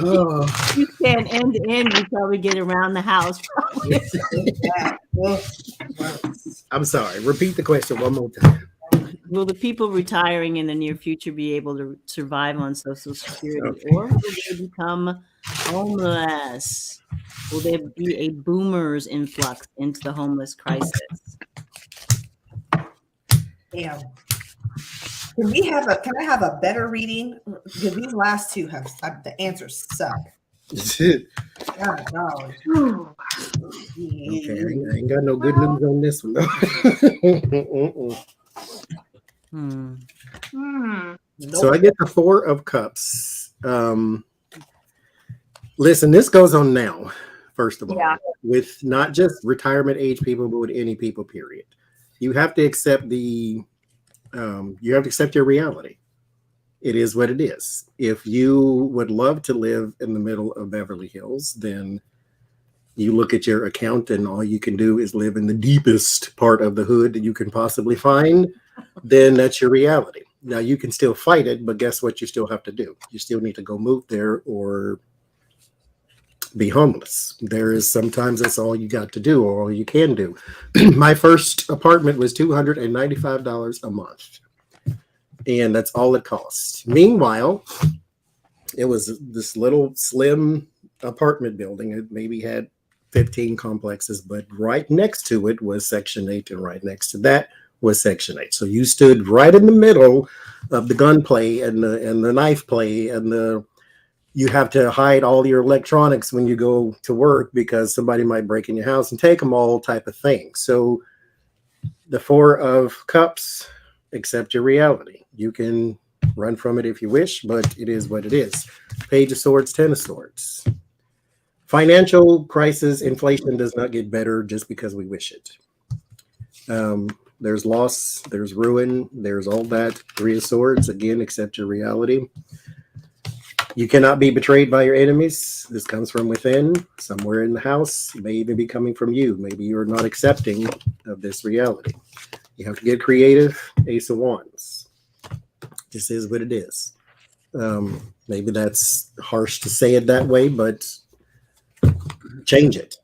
Oh. you can end to end. You probably get around the house. I'm sorry. Repeat the question one more time. Will the people retiring in the near future be able to survive on Social Security, or will they become homeless? Will there be a boomers influx into the homeless crisis? Damn. Can I have a better reading? Because these last two have the answers suck. God, no. Okay, I ain't got no good news on this one though. So I get the 4 of Cups. Listen, this goes on now, first of all, with not just retirement age people, but with any people, period. You have to accept your reality. It is what it is. If you would love to live in the middle of Beverly Hills, then you look at your account and all you can do is live in the deepest part of the hood that you can possibly find, then that's your reality. Now you can still fight it, but guess what you still have to do? You still need to go move there or be homeless. Sometimes that's all you got to do or all you can do. My first apartment was $295 a month. And that's all it cost. Meanwhile, it was this little slim apartment building. It maybe had 15 complexes, but right next to it was Section 8, and right next to that was Section 8. So you stood right in the middle of the gunplay and the knife play, and you have to hide all your electronics when you go to work because somebody might break in your house and take them all, type of thing. So the 4 of Cups, accept your reality. You can run from it if you wish, but it is what it is. Page of Swords, 10 of Swords. Financial crisis, inflation does not get better just because we wish it. There's loss, there's ruin, there's all that. 3 of Swords, again, accept your reality. You cannot be betrayed by your enemies. This comes from within, somewhere in the house. It may even be coming from you. Maybe you're not accepting of this reality. You have to get creative. Ace of Wands. This is what it is. Maybe that's harsh to say it that way, but change it.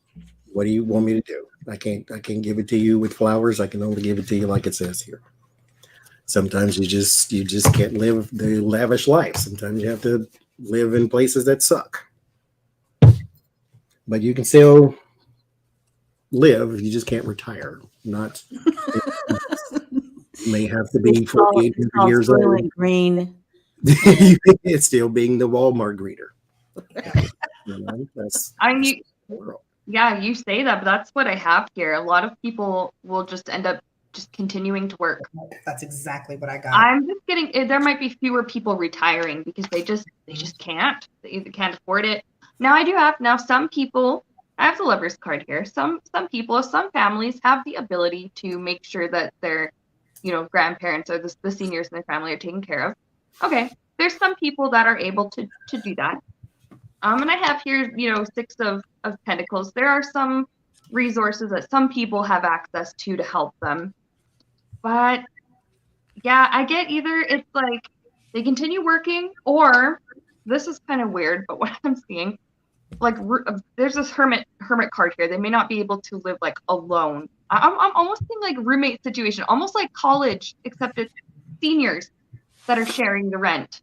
What do you want me to do? I can't give it to you with flowers. I can only give it to you like it says here. Sometimes you just can't live the lavish life. Sometimes you have to live in places that suck. But you can still live. You just can't retire. Not you may have to be 48 years old. Green. It's still being the Walmart greeter. That's yeah, you say that, but that's what I have here. A lot of people will just end up just continuing to work. That's exactly what I got. I'm just getting, there might be fewer people retiring because they just can't. They either can't afford it. Now I do have, some people, I have the Lover's card here. Some people, some families have the ability to make sure that their, grandparents or the seniors in their family are taken care of. Okay. There's some people that are able to do that. And I have here, Six of Pentacles. There are some resources that some people have access to help them. But yeah, I get either it's like they continue working, or this is kind of weird, but what I'm seeing, like there's this hermit card here. They may not be able to live like alone. I'm almost seeing like roommate situation, almost like college, except it's seniors that are sharing the rent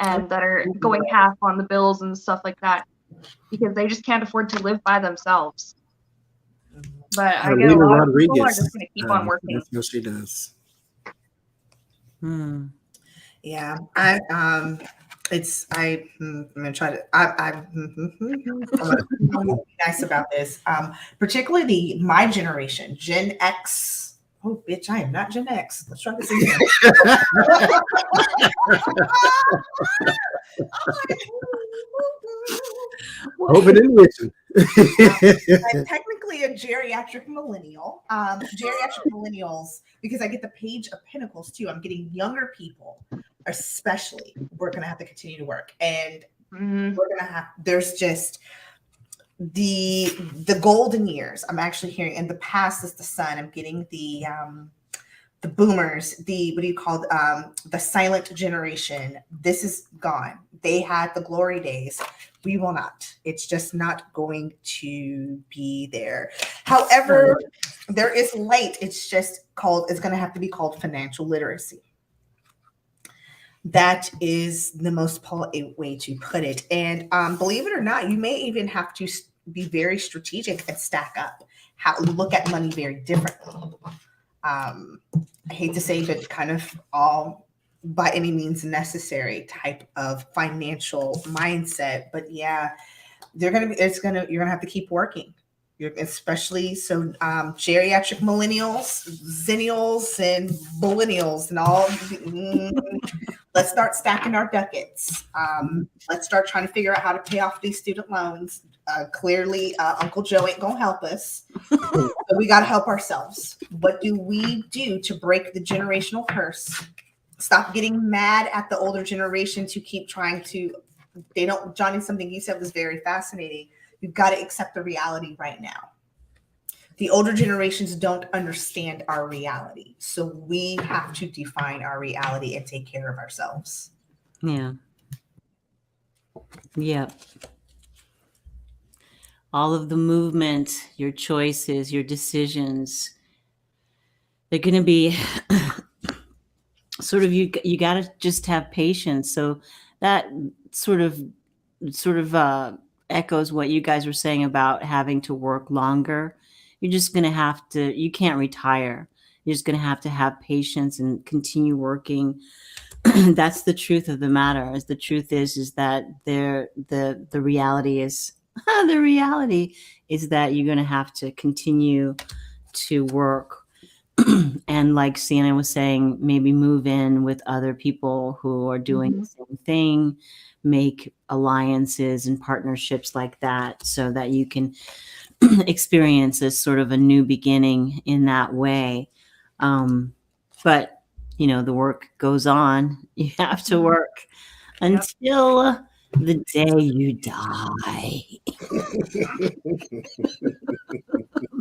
and that are going half on the bills and stuff like that because they just can't afford to live by themselves. But I get a lot of people are just going to keep on working. That's what she does. Yeah, I'm gonna try to. I'm gonna be nice about this. Particularly my generation, Gen X. Oh, bitch, I am not Gen X. Let's try this again. Open and listen. I'm technically a geriatric millennial. Geriatric millennials, because I get the Page of Pentacles too. I'm getting younger people, especially. We're going to have to continue to work. And we're going to have, there's just the golden years. I'm actually hearing in the past is the sun. I'm getting the boomers, the silent generation. This is gone. They had the glory days. We will not. It's just not going to be there. However, there is light. It's going to have to be called financial literacy. That is the most polite way to put it. And believe it or not, you may even have to be very strategic and stack up, look at money very differently. I hate to say, but kind of all by any means necessary type of financial mindset. But yeah, you're gonna have to keep working. Especially so geriatric millennials, zennials, and millennials, and all. Let's start stacking our ducats. Let's start trying to figure out how to pay off these student loans. Clearly, Uncle Joe ain't gonna help us. So we got to help ourselves. What do we do to break the generational curse? Stop getting mad at the older generations who keep trying to. They don't. Johnie, something you said was very fascinating. You've got to accept the reality right now. The older generations don't understand our reality. So we have to define our reality and take care of ourselves. Yeah. Yep. All of the movement, your choices, your decisions, they're going to be sort of, you got to just have patience. So that sort of echoes what you guys were saying about having to work longer. You're just going to have to, you can't retire. You're just going to have patience and continue working. That's the truth of the matter. As the truth is that the reality is, the reality is that you're going to have to continue to work. And like Sienna was saying, maybe move in with other people who are doing the same thing, make alliances and partnerships like that so that you can experience as sort of a new beginning in that way. But, the work goes on. You have to work until The day you die.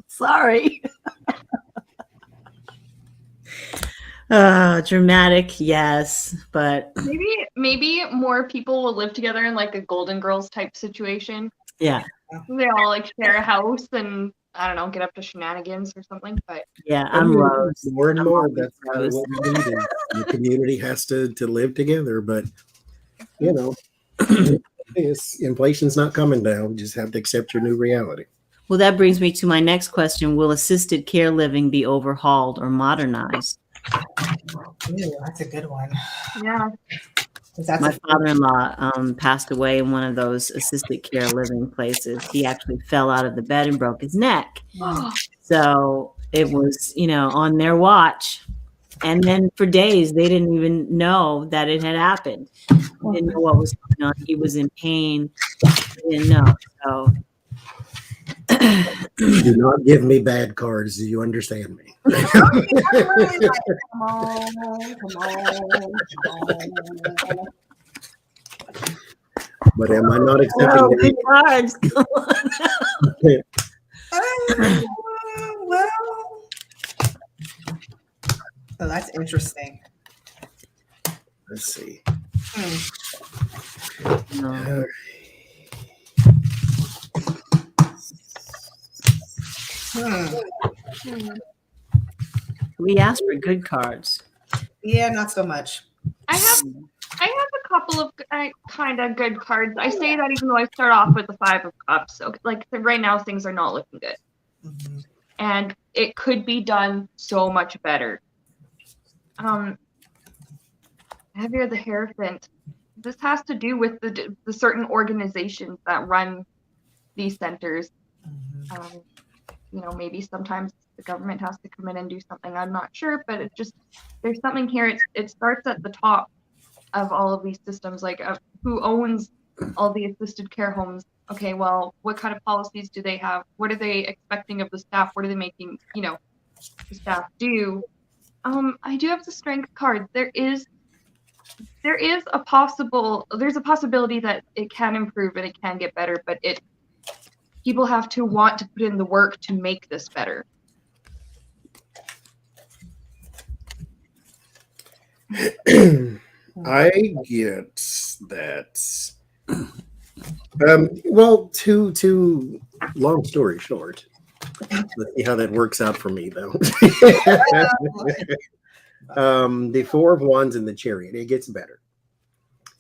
Sorry. Dramatic, yes, but Maybe more people will live together in like a Golden Girls type situation. yeah. They all like share a house and I don't know, get up to shenanigans or something. But Yeah, I'm Rose. More and I'm more, always that's kind of Rose. what we need. The community has to live together, but you know, inflation's not coming down. You just have to accept your new reality. Well, that brings me to my next question. Will assisted care living be overhauled or modernized? Ooh, that's a good one. yeah. That's My father-in-law passed away in one of those assisted care living places. He actually fell out of the bed and broke his neck. So it was, on their watch. And then for days, they didn't even know that it had happened. They didn't know what was going on. He was in pain. They didn't know. So Do not give me bad cards. Do you understand me? come on. But am I not accepting good cards. Come on. Well, so that's interesting. Let's see. No. We asked for good cards. Yeah, not so much. I have a couple of kind of good cards. I say that even though I start off with the 5 of Cups. So like right now things are not looking good. Mm-hmm. And it could be done so much better. Heavier the Hierophant. This has to do with the certain organizations that run these centers. Maybe sometimes the government has to come in and do something. I'm not sure, but there's something here. It starts at the top of all of these systems, like who owns all the assisted care homes. Okay, well, what kind of policies do they have? What are they expecting of the staff? What are they making, the staff do? I do have the strength card. There's a possibility that it can improve and it can get better, but people have to want to put in the work to make this better. I get that. Well, too long story short. Let's see how that works out for me, though. The 4 of Wands in the Chariot, it gets better.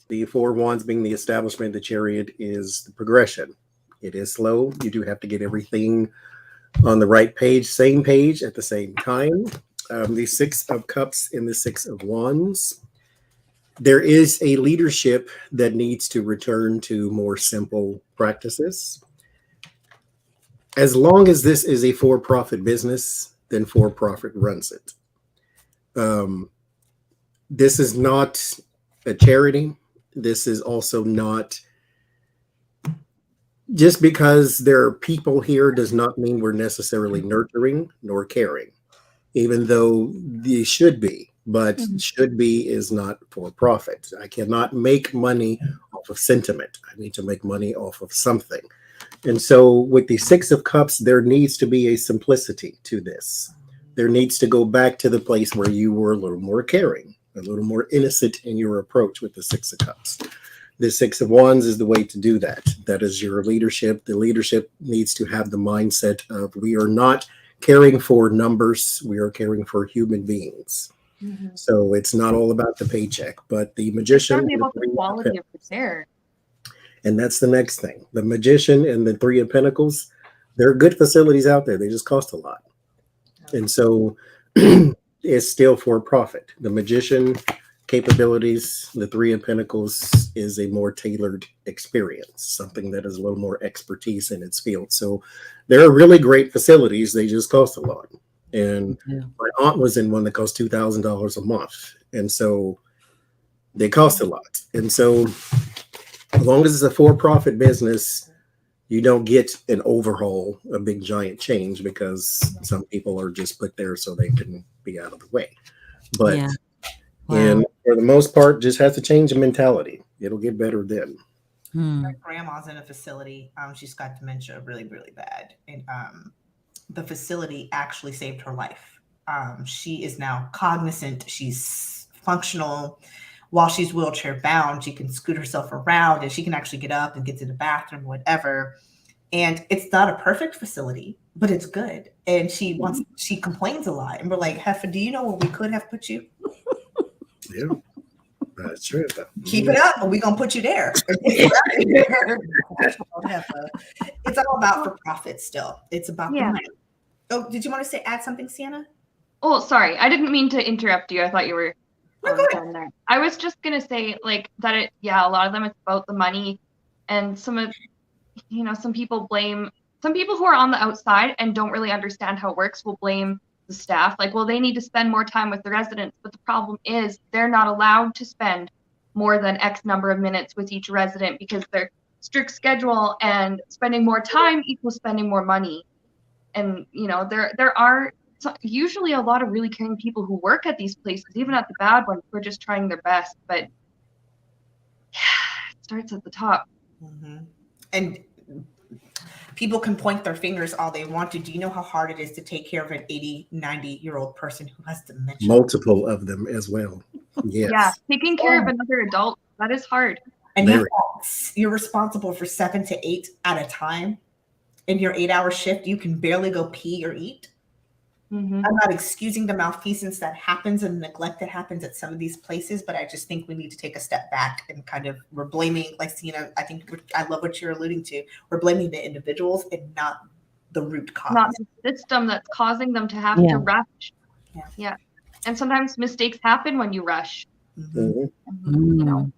The 4 of Wands being the establishment, the Chariot is the progression. It is slow. You do have to get everything on the right page, same page at the same time. The 6 of Cups and the 6 of Wands. There is a leadership that needs to return to more simple practices. As long as this is a for-profit business, then for-profit runs it. This is not a charity. This is also not, just because there are people here does not mean we're necessarily nurturing nor caring, even though they should be. But should be is not for profit. I cannot make money off of sentiment. I need to make money off of something. And so with the 6 of Cups, there needs to be a simplicity to this. There needs to go back to the place where you were a little more caring, a little more innocent in your approach with the 6 of Cups. The 6 of Wands is the way to do that. That is your leadership. The leadership needs to have the mindset of, we are not caring for numbers. We are caring for human beings. So it's not all about the paycheck, but the Magician. It's about the quality of the care. And that's the next thing. The Magician and the 3 of Pentacles, there are good facilities out there. They just cost a lot. And so it's still for profit. The Magician capabilities, the 3 of Pentacles is a more tailored experience, something that is a little more expertise in its field. So there are really great facilities. They just cost a lot. And my aunt was in one that cost $2,000 a month. And so they cost a lot. And so as long as it's a for-profit business, you don't get an overhaul, a big giant change, because some people are just put there so they can be out of the way. But and for the most part, just has to change the mentality. It'll get better then. My grandma's in a facility. She's got dementia really, really bad. And the facility actually saved her life. She is now cognizant. She's functional. While she's wheelchair bound, she can scoot herself around and she can actually get up and get to the bathroom, whatever. And it's not a perfect facility, but it's good. And she complains a lot. And we're like, Heffa, do you know where we could have put you? Yeah, that's true. Keep it up, and we're gonna put you there. It's all about for profit still. It's about the money. Oh, did you want to add something, Sienna? Oh, sorry. I didn't mean to interrupt you. I thought you were No, go ahead. there. I was just gonna say like that a lot of them it's about the money, and some people who are on the outside and don't really understand how it works will blame the staff. Like, well, they need to spend more time with the residents, but the problem is they're not allowed to spend more than X number of minutes with each resident because their strict schedule, and spending more time equals spending more money. And there are usually a lot of really caring people who work at these places, even at the bad ones, who are just trying their best. But it starts at the top. Mm-hmm. And people can point their fingers all they want to. Do you know how hard it is to take care of an 80, 90-year-old person who has dementia? Multiple of them as well. Yes. Yeah, taking care of another adult, that is hard. And you're responsible for 7 to 8 at a time. In your 8-hour shift, you can barely go pee or eat. Mm-hmm. I'm not excusing the malfeasance that happens and the neglect that happens at some of these places, but I just think we need to take a step back and we're blaming, like, I love what you're alluding to. We're blaming the individuals and not the root cause. Not the system that's causing them to have to rush. Yeah. And sometimes mistakes happen when you rush. Mm-hmm.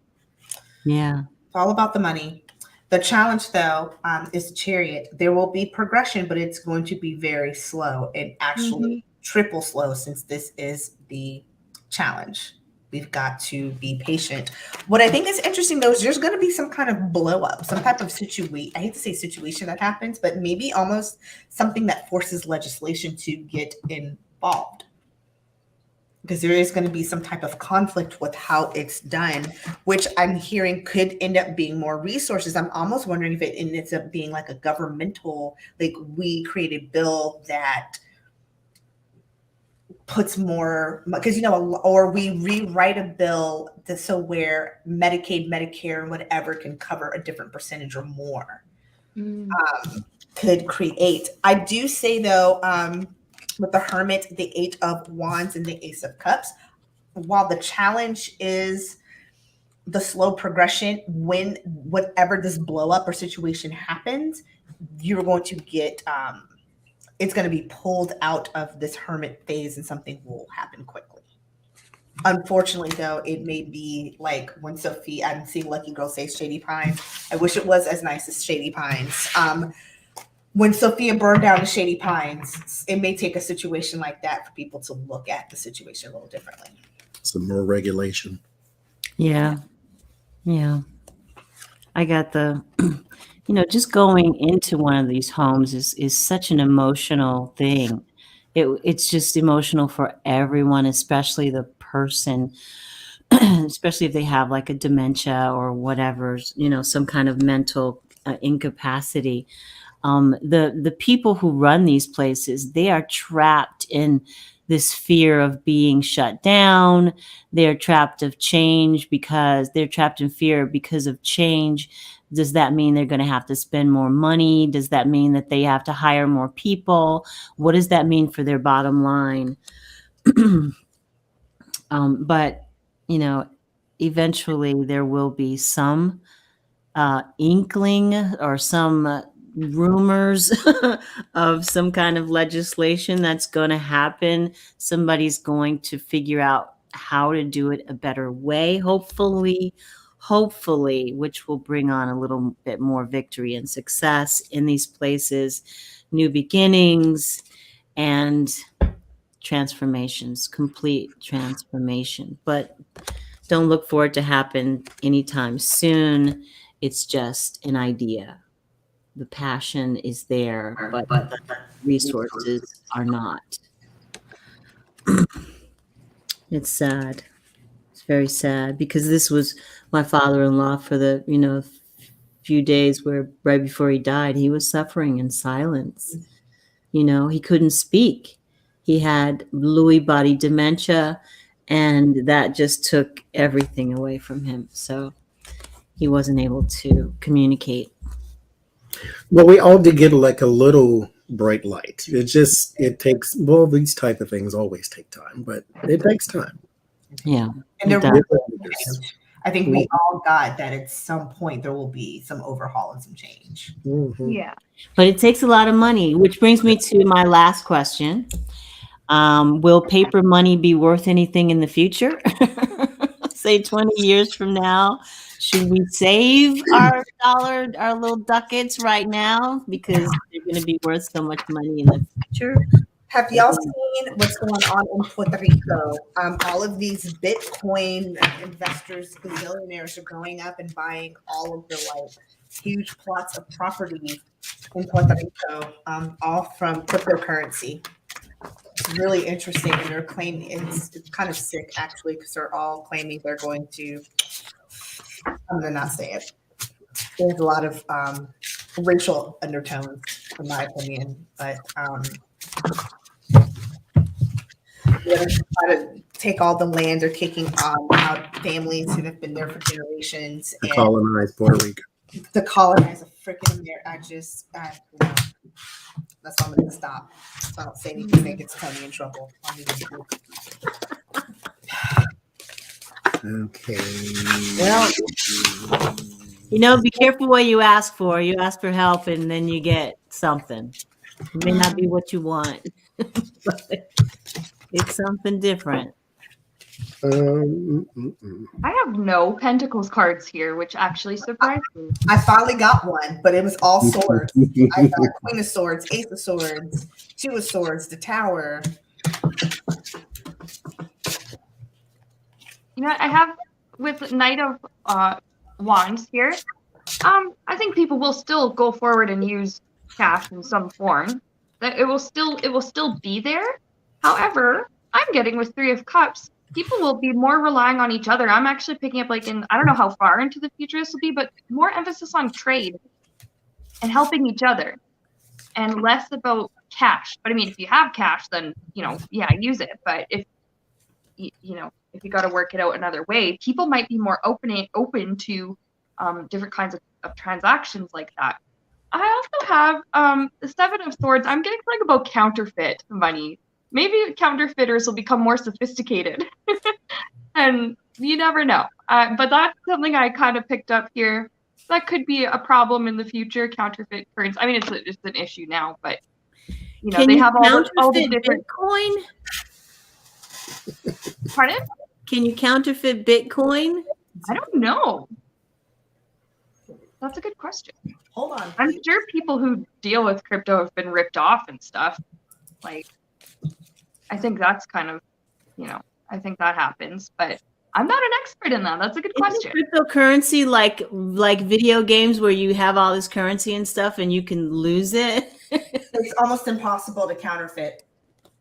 Yeah. It's all about the money. The challenge, though, is the chariot. There will be progression, but it's going to be very slow and actually triple slow, since this is the challenge. We've got to be patient. What I think is interesting, though, is there's going to be some kind of blow up, some type of situation. I hate to say situation that happens, but maybe almost something that forces legislation to get involved. Because there is going to be some type of conflict with how it's done, which I'm hearing could end up being more resources. I'm almost wondering if it ends up being like a governmental, like we create a bill that puts more, because, or we rewrite a bill where Medicaid, Medicare, and whatever can cover a different percentage or more. Could create. I do say, though, with the Hermit, the 8 of Wands, and the Ace of Cups, while the challenge is the slow progression, whatever this blow up or situation happens, you're going to get, it's going to be pulled out of this Hermit phase and something will happen quickly. Unfortunately, though, it may be like when Sophie, I'm seeing Lucky Girl say Shady Pines. I wish it was as nice as Shady Pines. When Sophia burned down the Shady Pines, it may take a situation like that for people to look at the situation a little differently. Some more regulation. Yeah. I got just going into one of these homes is such an emotional thing. It's just emotional for everyone, especially the person, especially if they have like a dementia or whatever, some kind of mental incapacity. The people who run these places, they are trapped in this fear of being shut down. They're trapped in fear because of change. Does that mean they're going to have to spend more money? Does that mean that they have to hire more people? What does that mean for their bottom line? But, eventually there will be some inkling or some rumors of some kind of legislation that's going to happen. Somebody's going to figure out how to do it a better way, hopefully, which will bring on a little bit more victory and success in these places, new beginnings and transformations, complete transformation. But don't look for it to happen anytime soon. It's just an idea. The passion is there, but the resources are not. It's sad. It's very sad because this was my father-in-law for the, few days where right before he died, he was suffering in silence. You know, he couldn't speak. He had Lewy body dementia, and that just took everything away from him. So he wasn't able to communicate. Well, we all did get like a little bright light. It takes, well, these type of things always take time, but it takes time. Yeah. And there It will does. be, I think we all got that at some point there will be some overhaul and some change. Mhm. Yeah. But it takes a lot of money, which brings me to my last question. Will paper money be worth anything in the future? Say 20 years from now, should we save our dollar, our little ducats right now because they're going to be worth so much money in the future? Have y'all seen what's going on in Puerto Rico? All of these Bitcoin investors, billionaires, are going up and buying all of the like huge plots of property in Puerto Rico, all from cryptocurrency. It's really interesting, and they're claiming it's kind of sick actually because they're all claiming they're going to. I'm gonna not say it. There's a lot of racial undertones, in my opinion, but. They're try to take all the land. They're kicking out families who have been there for generations. To colonize Puerto Rico. To colonize a freaking America. That's why I'm going to stop. So I don't say anything that gets Tony in trouble. Okay. Well, you know, be careful what you ask for. You ask for help and then you get something. It may not be what you want, but it's something different. I have no Pentacles cards here, which actually surprised me. I finally got one, but it was all swords. I got Queen of Swords, Ace of Swords, Two of Swords, the Tower. You know, I have with Knight of Wands here. I think people will still go forward and use cash in some form. That it will still be there. However, I'm getting with Three of Cups, people will be more relying on each other. I'm actually picking up like I don't know how far into the future this will be, but more emphasis on trade and helping each other and less about cash. But I mean, if you have cash, then, use it. But if you got to work it out another way, people might be more open to different kinds of transactions like that. I also have the Seven of Swords. I'm getting like about counterfeit money. Maybe counterfeiters will become more sophisticated, and you never know. But that's something I kind of picked up here. That could be a problem in the future. Counterfeit currency. I mean, it's an issue now, but they have all the different Bitcoin. Pardon? Can you counterfeit Bitcoin? I don't know. That's a good question. Hold on. I'm sure people who deal with crypto have been ripped off and stuff. Like, I think that's kind of, I think that happens, but I'm not an expert in that. That's a good question. Isn't cryptocurrency like video games where you have all this currency and stuff and you can lose it? It's almost impossible to counterfeit.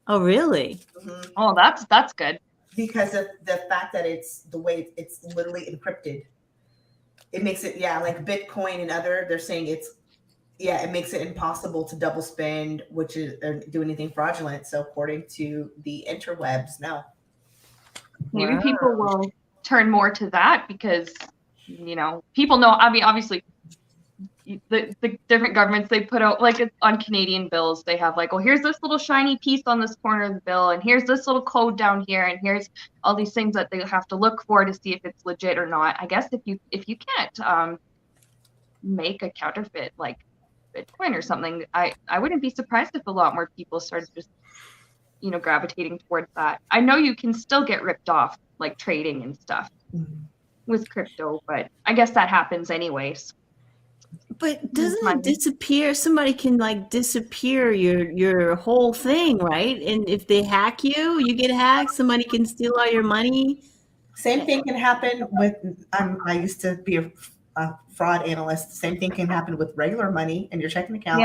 Oh, really? Mm-hmm. Oh, that's good. Because of the fact that it's the way it's literally encrypted. It makes it, like Bitcoin and other, they're saying it makes it impossible to double spend, which is or do anything fraudulent. So according to the interwebs, no. Maybe people will turn more to that because, people know, I mean, obviously the different governments, they put out like on Canadian bills, they have like, oh, here's this little shiny piece on this corner of the bill, and here's this little code down here, and here's all these things that they have to look for to see if it's legit or not. I guess if you can't make a counterfeit like Bitcoin or something, I wouldn't be surprised if a lot more people started just gravitating towards that. I know you can still get ripped off like trading and stuff with crypto, but I guess that happens anyways. But doesn't it disappear? Somebody can like disappear your whole thing, right? And if they hack you, you get hacked. Somebody can steal all your money. Same thing can happen with. I used to be a fraud analyst. Same thing can happen with regular money in your checking account.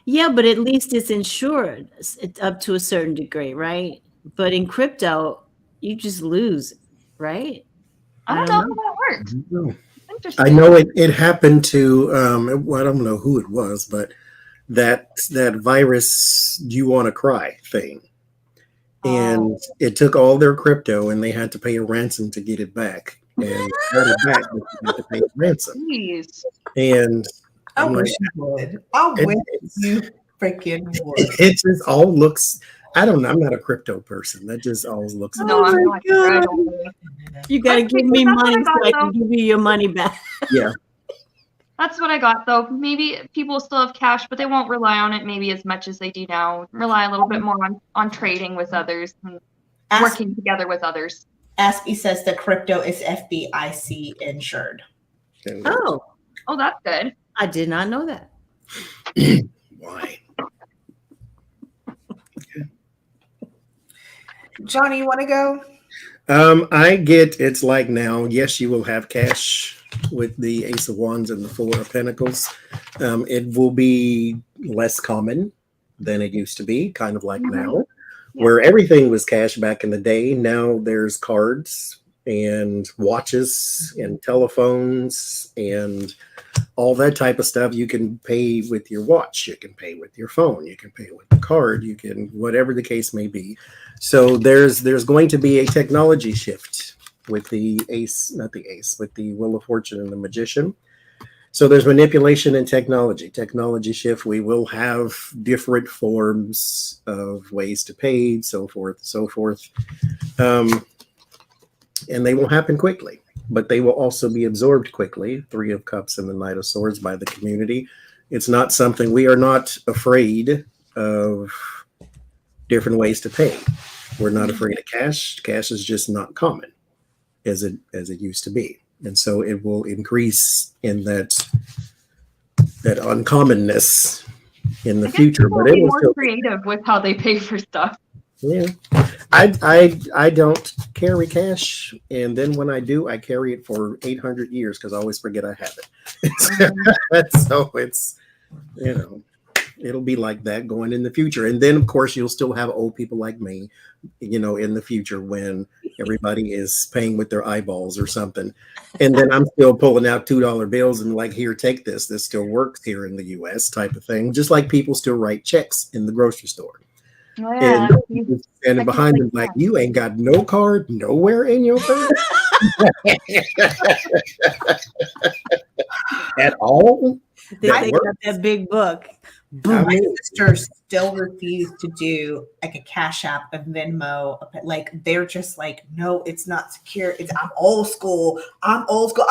Yeah, but at least it's insured. It's up to a certain degree, right? But in crypto, you just lose, right? I don't know how that works. Interesting. I know it happened to well, I don't know who it was, but that virus "You Want to Cry" thing, and it took all their crypto, and they had to pay a ransom to get it back, and got it back, but you had to pay a ransom. Jeez. And I I'm like, wish you would. I it, wish it's- you freaking would. it just all looks. I don't know. I'm not a crypto person. That just always looks. No, I'm not. God. I don't know. You got to I give think me that's what I money so got, I can though. give you your money back. Yeah. That's what I got, though. Maybe people still have cash, but they won't rely on it maybe as much as they do now. Rely a little bit more on trading with others and working together with others. Aspie says the crypto is FDIC insured. Oh, That's good. I did not know that. Why? Johnny, you want to go? I get it's like now. Yes, you will have cash with the Ace of Wands and the Four of Pentacles. It will be less common than it used to be, kind of like now, where everything was cash back in the day. Now there's cards and watches and telephones and all that type of stuff. You can pay with your watch, you can pay with your phone, you can pay with the card, you can, whatever the case may be. So there's going to be a technology shift with the with the Wheel of Fortune and the Magician. So there's manipulation and technology shift. We will have different forms of ways to pay, so forth. And they will happen quickly, but they will also be absorbed quickly. Three of Cups and the Knight of Swords by the community. It's not something, we are not afraid of different ways to pay. We're not afraid of cash. Cash is just not common as it used to be. And so it will increase in that uncommonness in the future. But it will be more creative with how they pay for stuff. Yeah. I don't carry cash, and then when I do, I carry it for 800 years because I always forget I have it. So it's, it'll be like that going in the future. And then of course you'll still have old people like me, in the future when everybody is paying with their eyeballs or something. And then I'm still pulling out $2 bills and like, here, take this. This still works here in the US type of thing. Just like people still write checks in the grocery store. Oh, yeah. And standing behind them like, you ain't got no card nowhere in your purse at all. They got that big book. My sister still refused to do like a Cash App, a Venmo. Like they're just like, no, it's not secure. I'm old school. I'm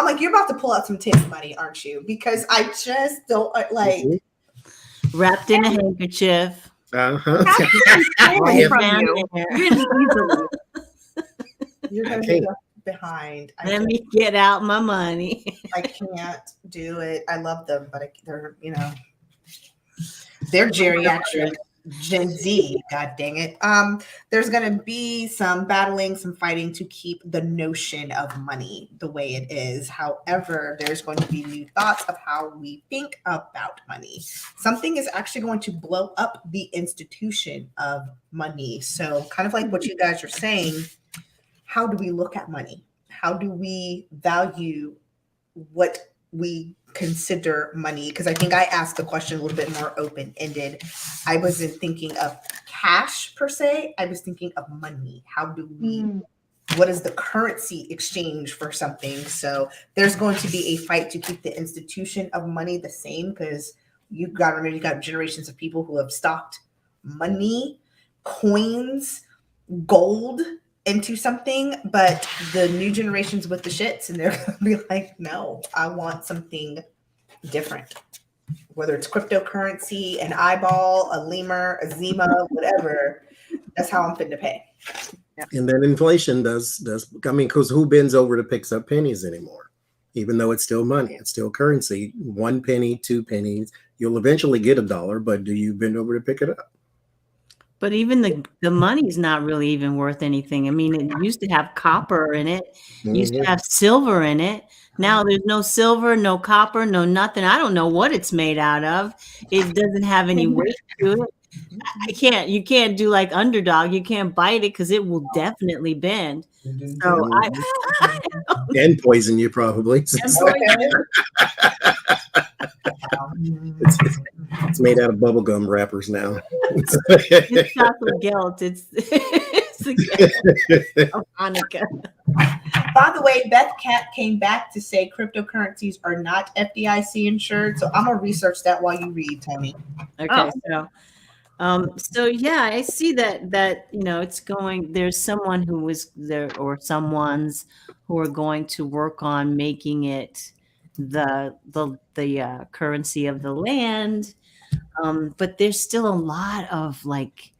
like, you're about to pull out some tip money, aren't you? Because I just don't like wrapped in a handkerchief. Uh-huh. You're gonna be behind. Let me get out my money. I can't do it. I love them, but they're they're geriatric Gen Z. God dang it. There's gonna be some battling, some fighting to keep the notion of money the way it is. However, there's going to be new thoughts of how we think about money. Something is actually going to blow up the institution of money. So kind of like what you guys are saying, how do we look at money? How do we value what we consider money? Because I think I asked the question a little bit more open-ended. I wasn't thinking of cash per se. I was thinking of money. How do we, what is the currency exchange for something? So there's going to be a fight to keep the institution of money the same, because you got to remember, you got generations of people who have stocked money, coins, gold into something, but the new generations with the shits, and they're gonna be like, no, I want something different. Whether it's cryptocurrency, an eyeball, a lemur, a zima, whatever, that's how I'm fitting to pay. Yeah. And then inflation does because who bends over to picks up pennies anymore? Even though it's still money, it's still currency. 1 penny, 2 pennies, you'll eventually get $1, but do you bend over to pick it up? But even the money is not really even worth anything. I mean, it used to have copper in it. Used to have silver in it. Now there's no silver, no copper, no nothing. I don't know what it's made out of. It doesn't have any weight to it. You can't do like underdog. You can't bite it because it will definitely bend. So And poison you probably. It's made out of bubblegum wrappers now. It's chocolate guilt. It's of Hanukkah. By the way, Beth Cat came back to say cryptocurrencies are not FDIC insured. So I'm gonna research that while you read, Tony. Okay, so yeah, I see that it's going. There's someone who was there, or someone's who are going to work on making it the currency of the land. But there's still a lot of like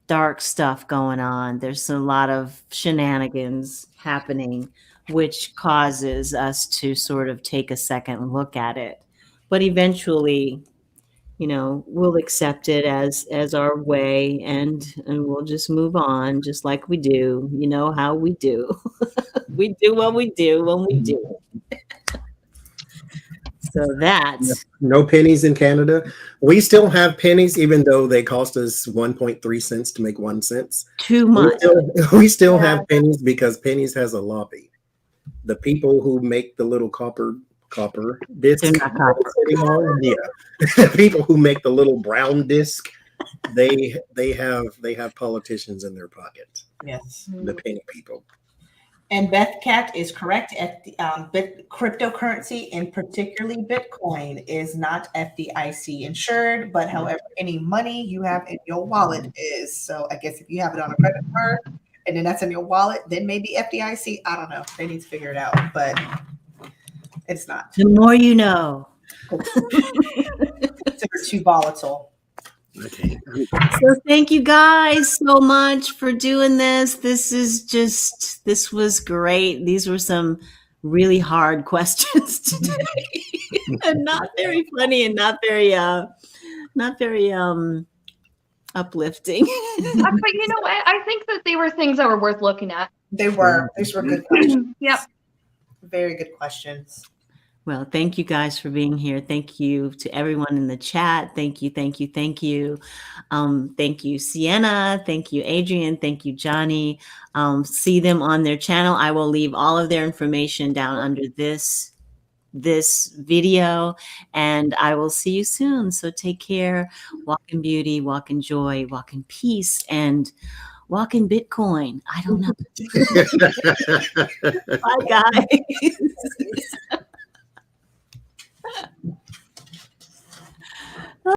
dark stuff going on. There's a lot of shenanigans happening, which causes us to sort of take a second look at it. But eventually, we'll accept it as our way, and we'll just move on, just like we do. You know how we do. We do what we do when we do. So that's no pennies in Canada. We still have pennies, even though they cost us 1.3 cents to make 1 cent. Too much. We still have pennies because pennies has a lobby. The people who make the little copper disc, the people who make the little brown disc, they have politicians in their pocket. Yes, the penny people. And Beth Cat is correct. At the cryptocurrency, and particularly Bitcoin, is not FDIC insured. But however, any money you have in your wallet is. So I guess if you have it on a credit card and then that's in your wallet, then maybe FDIC. I don't know. They need to figure it out, but it's not. The more you know. It's too volatile. Okay. So thank you guys so much for doing this. This was great. These were some really hard questions today. And not very funny and not very uplifting. But you know what? I think that they were things that were worth looking at. They were. These were good questions. Yep. Very good questions. Well, thank you guys for being here. Thank you to everyone in the chat. Thank you. Thank you, Sienna. Thank you, Adrian. Thank you, Johnie. See them on their channel. I will leave all of their information down under this video, and I will see you soon. So take care. Walk in beauty, walk in joy, walk in peace, and walk in Bitcoin. I don't know. Bye, guys.